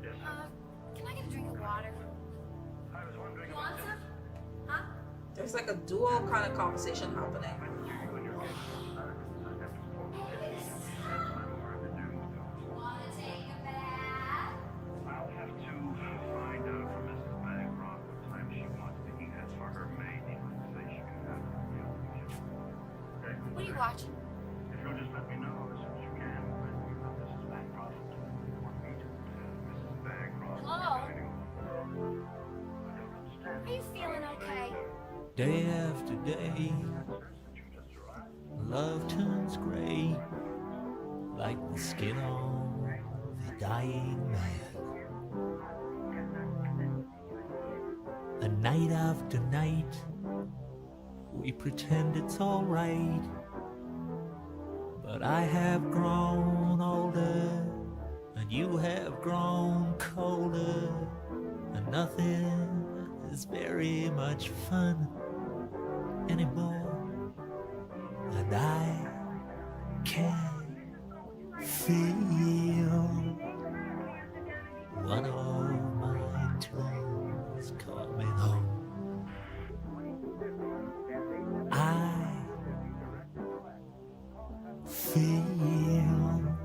Yes, sir. Can I get a drink of water? I was wondering You about want this. some? Huh? There's like a dual kind of conversation happening. When you're getting started, I have to inform you. I'm more to do. Wanna take a bath? I'll have to find out from Mrs. Bancroft what time she wants to eat it for her maid. She would say she can have it in the open kitchen. Okay? What are you watching? If you'll just let me know as soon as you can when you have Mrs. Bancroft or meet Mrs. Bancroft. Hello? I don't understand. Are you feeling okay? Day after day, Since you just arrived. love turns gray, like the skin on the dying man. And night after night, we pretend it's alright. But I have grown older, and you have grown colder, and nothing is very much fun anymore. And I can feel one of my twins coming home. I feel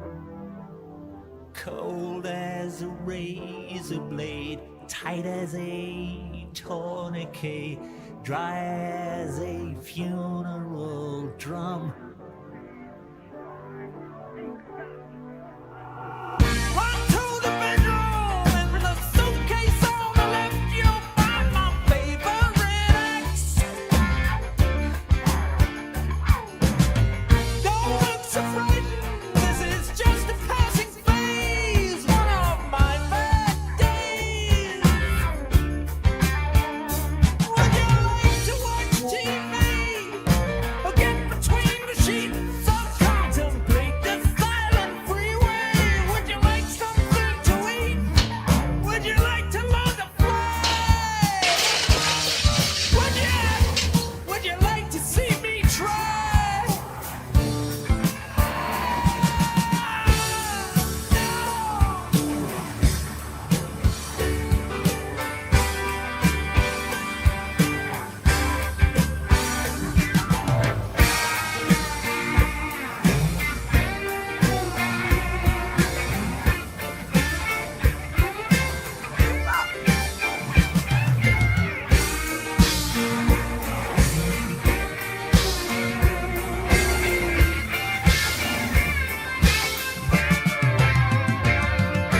cold as a razor blade, tight as a tourniquet, dry as a funeral drum. Run to the bedroom and with a suitcase on the left, you'll find my favorite ex. Don't look so frightened, this is just a passing phase, one of my bad days. Would you like to watch TV or get between the sheets or contemplate the silent freeway? Would you like something to eat? Would you like to learn to fly? Would you like to see me try?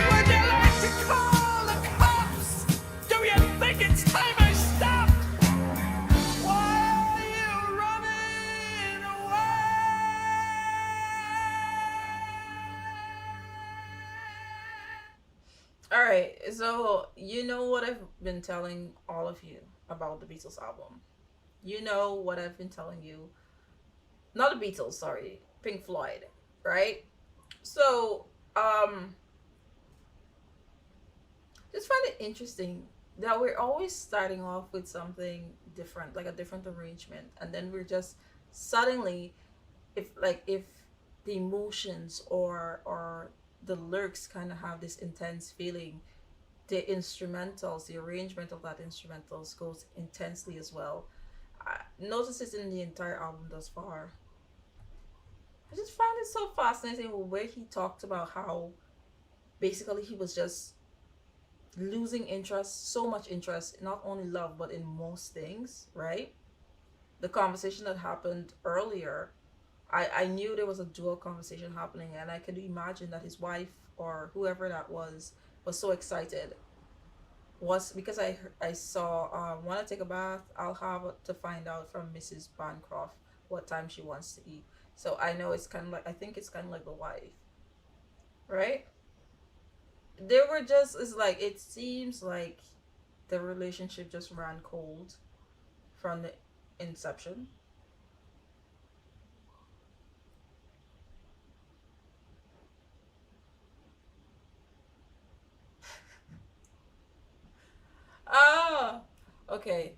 Would you like to call the cops? Do you think it's time I stop? Why are you running away? All right, so you know what I've been telling all of you about the Beatles album. You know what I've been telling you. Not the Beatles, sorry, Pink Floyd, right? So, just find it interesting that we're always starting off with something different, like a different arrangement, and then we're just suddenly, if the emotions or the lyrics kind of have this intense feeling, the instrumentals, the arrangement of that instrumentals goes intensely as well. I notice it in the entire album thus far. I just found it so fascinating where he talked about how basically he was just losing interest, so much interest, in not only love but in most things, right? The conversation that happened earlier, I knew there was a dual conversation happening, and I could imagine that his wife or whoever that was so excited was because I saw want to take a bath. I'll have to find out from Mrs. Bancroft what time she wants to eat. So I know it's kind of like I think it's kind of like the wife, right? They were just it's like it seems like the relationship just ran cold from the inception. Oh, okay.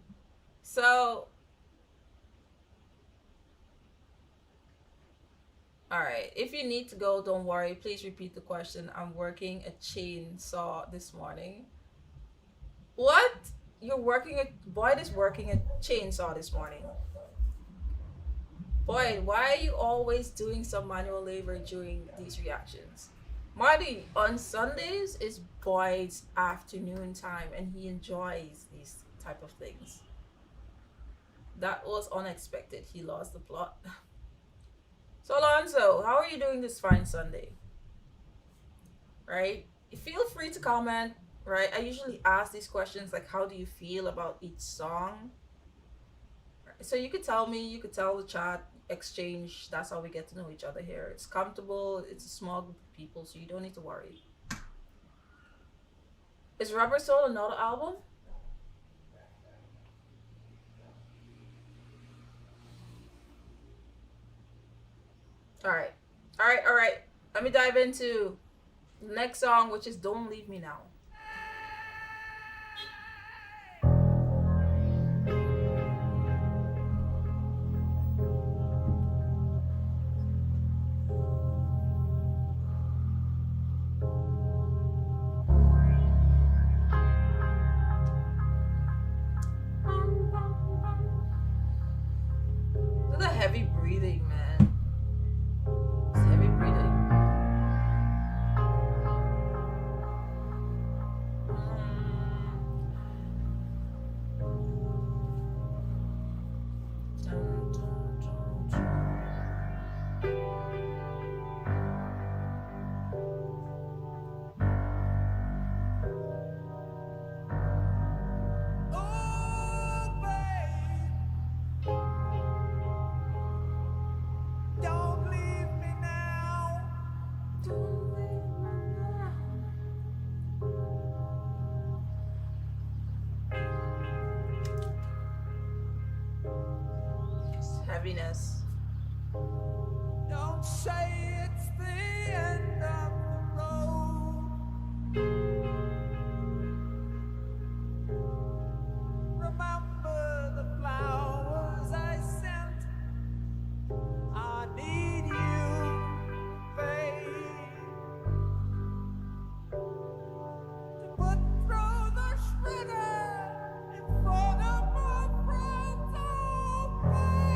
So, all right. If you need to go, don't worry. Please repeat the question. I'm working a chainsaw this morning. What? You're working a Boyd is working a chainsaw this morning. Boyd, why are you always doing some manual labor during these reactions? Marty, on Sundays is Boyd's afternoon time and he enjoys these type of things. That was unexpected. He lost the plot. So Alonso, how are you doing this fine Sunday? Right? Feel free to comment, right? I usually ask these questions like how do you feel about each song? So you could tell me, you could tell the chat, exchange. That's how we get to know each other here. It's comfortable, it's a small group of people, so you don't need to worry. Is Rubber Soul another album? Alright. Alright, alright. Let me dive into the next song, which is Don't Leave Me Now. Look at the heavy breathing, man. It's heavy breathing. Dun, dun, dun, dun. Oh, babe, don't leave me now. Don't leave me now. Just heaviness. Don't say it's the end of the road. Remember the flowers I sent. I need you, babe, to put through the shredder in front of my friends. Oh, babe.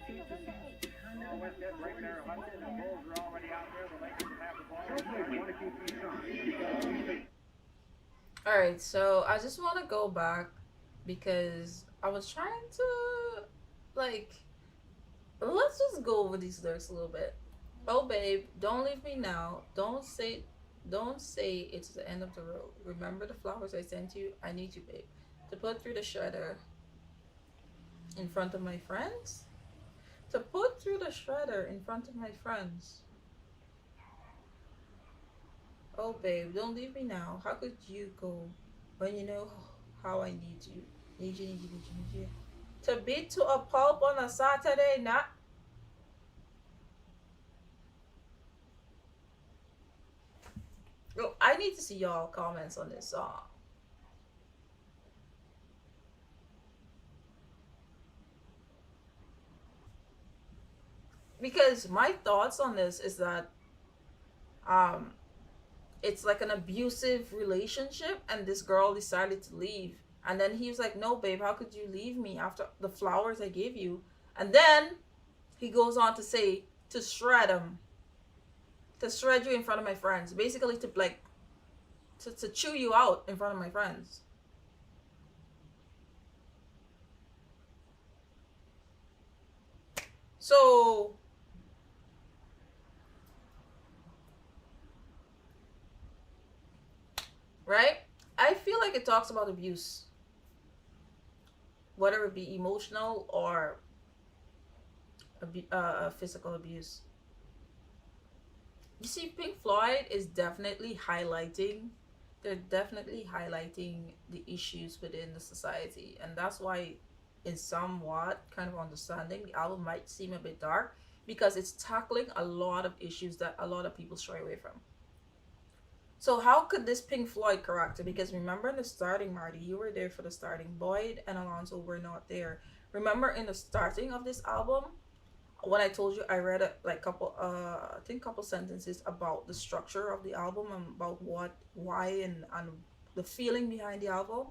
November 8th. All right, so I just want to go back because I was trying to, like, let's just go over these lyrics a little bit. Oh babe, don't leave me now. Don't say it's the end of the road. Remember the flowers I sent you? I need you, babe. To put through the shredder in front of my friends? To put through the shredder in front of my friends. Oh babe, don't leave me now. How could you go when you know how I need you? Need you, need you, need you, need you. To beat to a pulp on a Saturday night. Yo, I need to see y'all comments on this song. Because my thoughts on this is that um it's like an abusive relationship and this girl decided to leave. And then he was like, "No, babe, how could you leave me after the flowers I gave you?" And then he goes on to say to shred him, to shred you in front of my friends. Basically to like to chew you out in front of my friends. So right? I feel like it talks about abuse, whether it be emotional or physical abuse. You see, Pink Floyd is definitely highlighting, they're definitely highlighting the issues within the society. And that's why, in somewhat kind of understanding, the album might seem a bit dark because it's tackling a lot of issues that a lot of people stray away from. So how could this Pink Floyd character? Because remember in the starting, Marty, you were there for the starting. Boyd and Alonso were not there. Remember in the starting of this album, when I told you I read a like couple I think couple sentences about the structure of the album and about what, why, and the feeling behind the album.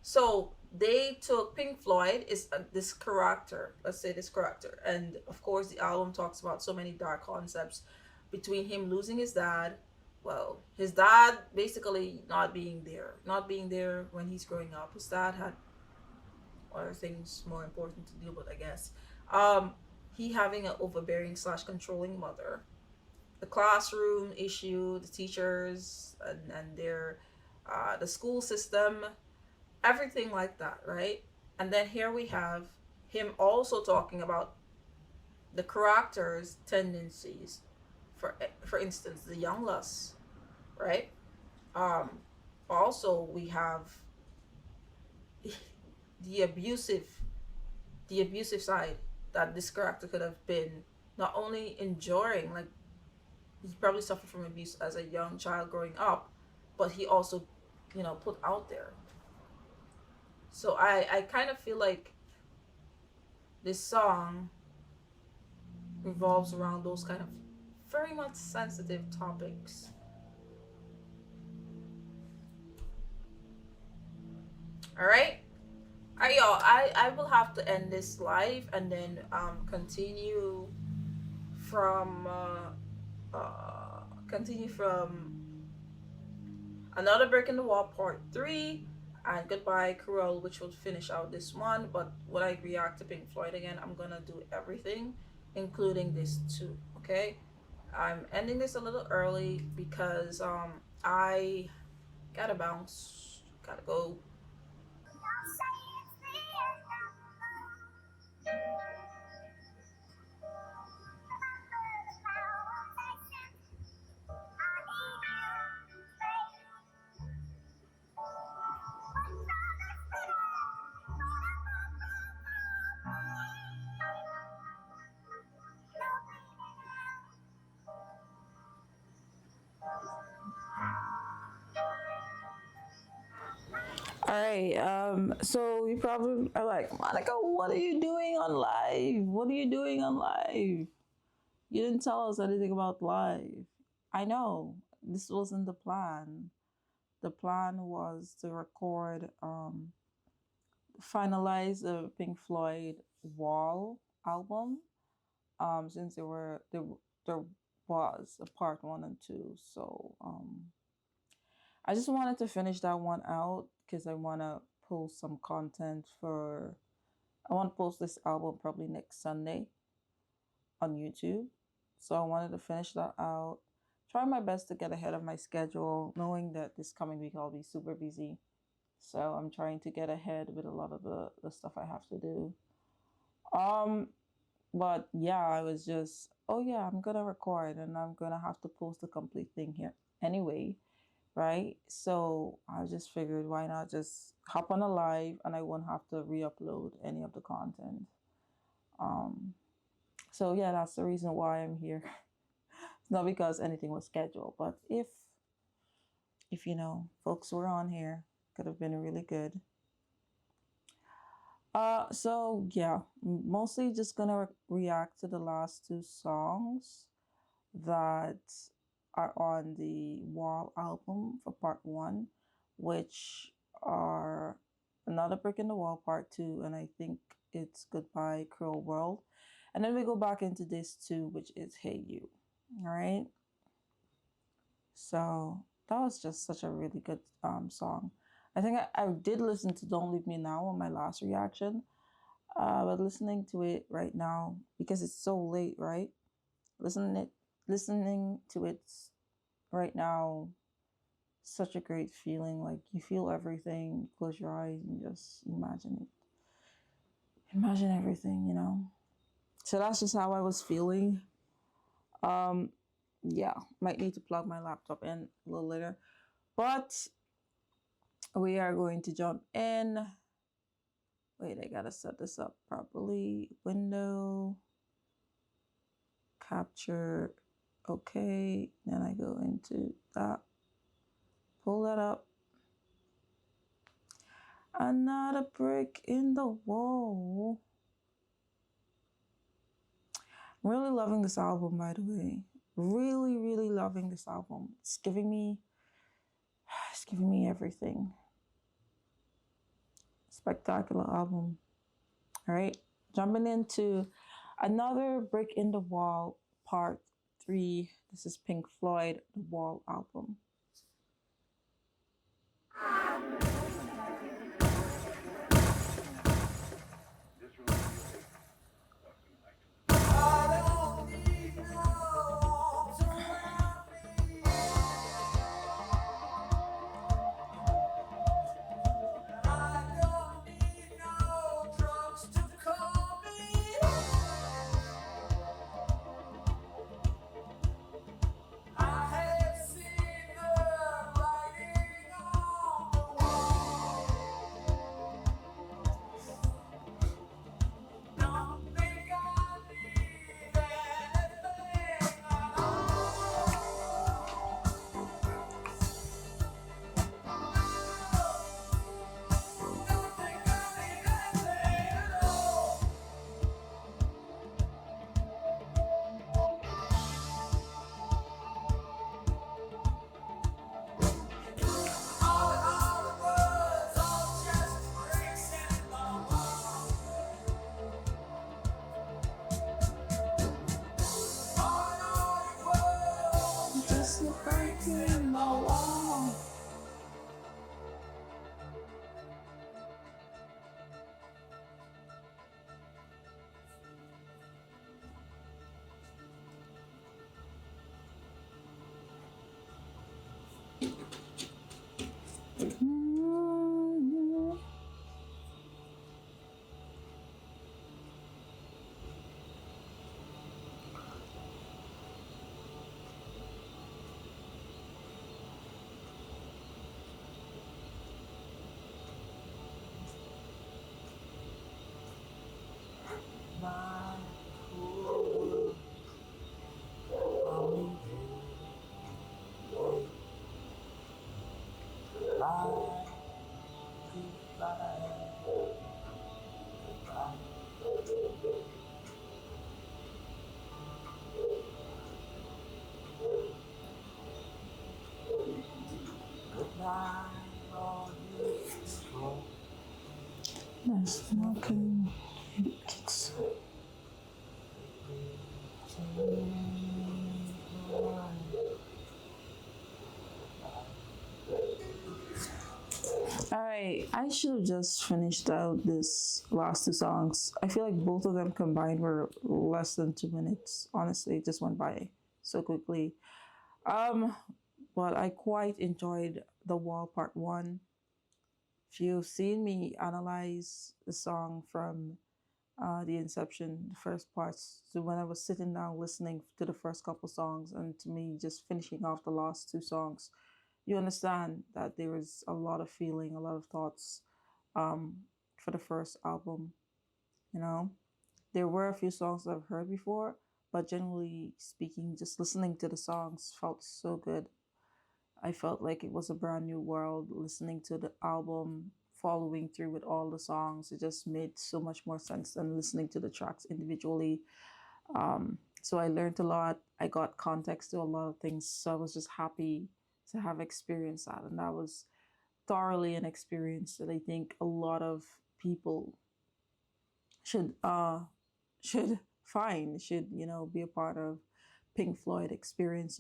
So they took Pink Floyd is this character, let's say this character, and of course the album talks about so many dark concepts between him losing his dad. Well, his dad basically not being there when he's growing up. His dad had other things more important to deal with, I guess. Um, he having an overbearing slash controlling mother, the classroom issue, the teachers and their the school system, everything like that, right? And then here we have him also talking about the character's tendencies. For instance, the young lust, right? Um, Also we have the abusive the abusive side that this character could have been not only enduring, like he probably suffered from abuse as a young child growing up, but he also, put out there. So I kind of feel like this song revolves around those kind of very much sensitive topics. All right. All right, y'all. I will have to end this live and then continue from another brick in the wall part 3 and goodbye cruel, which will finish out this one. But when I react to Pink Floyd again, I'm gonna do everything including this too. Okay, I'm ending this a little early because I gotta bounce, gotta go. All right. So you probably are like, Monica, what are you doing on live? What are you doing on live? You didn't tell us anything about live. I know this wasn't the plan. The plan was to record, finalize the Pink Floyd wall album. Since there was a part 1 and 2, so I just wanted to finish that one out because I want to post some content for. I want to post this album probably next Sunday on YouTube. So I wanted to finish that out. Try my best to get ahead of my schedule, knowing that this coming week I'll be super busy. So I'm trying to get ahead with a lot of the stuff I have to do. But yeah, I was just, oh yeah, I'm gonna record and I'm gonna have to post the complete thing here anyway, right? So I just figured why not just hop on a live and I won't have to re-upload any of the content. So yeah, that's the reason why I'm here. It's not because anything was scheduled, but if you know, folks were on here, could have been really good. So yeah, mostly just gonna react to the last 2 songs that are on the Wall album for part 1, which are Another Brick in the Wall part 2, and I think it's Goodbye Cruel World. And then we go back into this 2, which is Hey You. All right. So that was just such a really good song. I think I did listen to Don't Leave Me Now on my last reaction. But listening to it right now, because it's so late, right? Listening to it right now, such a great feeling. Like you feel everything, you close your eyes and just imagine it. Imagine everything, you know? So that's just how I was feeling. Yeah, might need to plug my laptop in a little later. But we are going to jump in. Wait, I gotta set this up properly. Window, capture, okay. Then I go into that, pull that up. Another brick in the wall. I'm really loving this album, by the way. Really, really loving this album. It's giving me everything. Spectacular album. All right, jumping into Another Brick in the Wall, part 3. This is Pink Floyd, The Wall album. That's smoking. I should have just finished out this last two songs. I feel like both of them combined were less than 2 minutes. Honestly, it just went by so quickly. Um, but I quite enjoyed The Wall Part 1. If you've seen me analyze the song from the inception, the first parts, so when I was sitting down listening to the first couple songs and to me just finishing off the last two songs, you understand that there is a lot of feeling, a lot of thoughts um, for the first album. You know, there were a few songs that I've heard before, but generally speaking, just listening to the songs felt so good. I felt like it was a brand new world listening to the album, following through with all the songs. It just made so much more sense than listening to the tracks individually. So I learned a lot. I got context to a lot of things. So I was just happy to have experienced that. And that was thoroughly an experience that I think a lot of people should should find, should, be a part of Pink Floyd experience.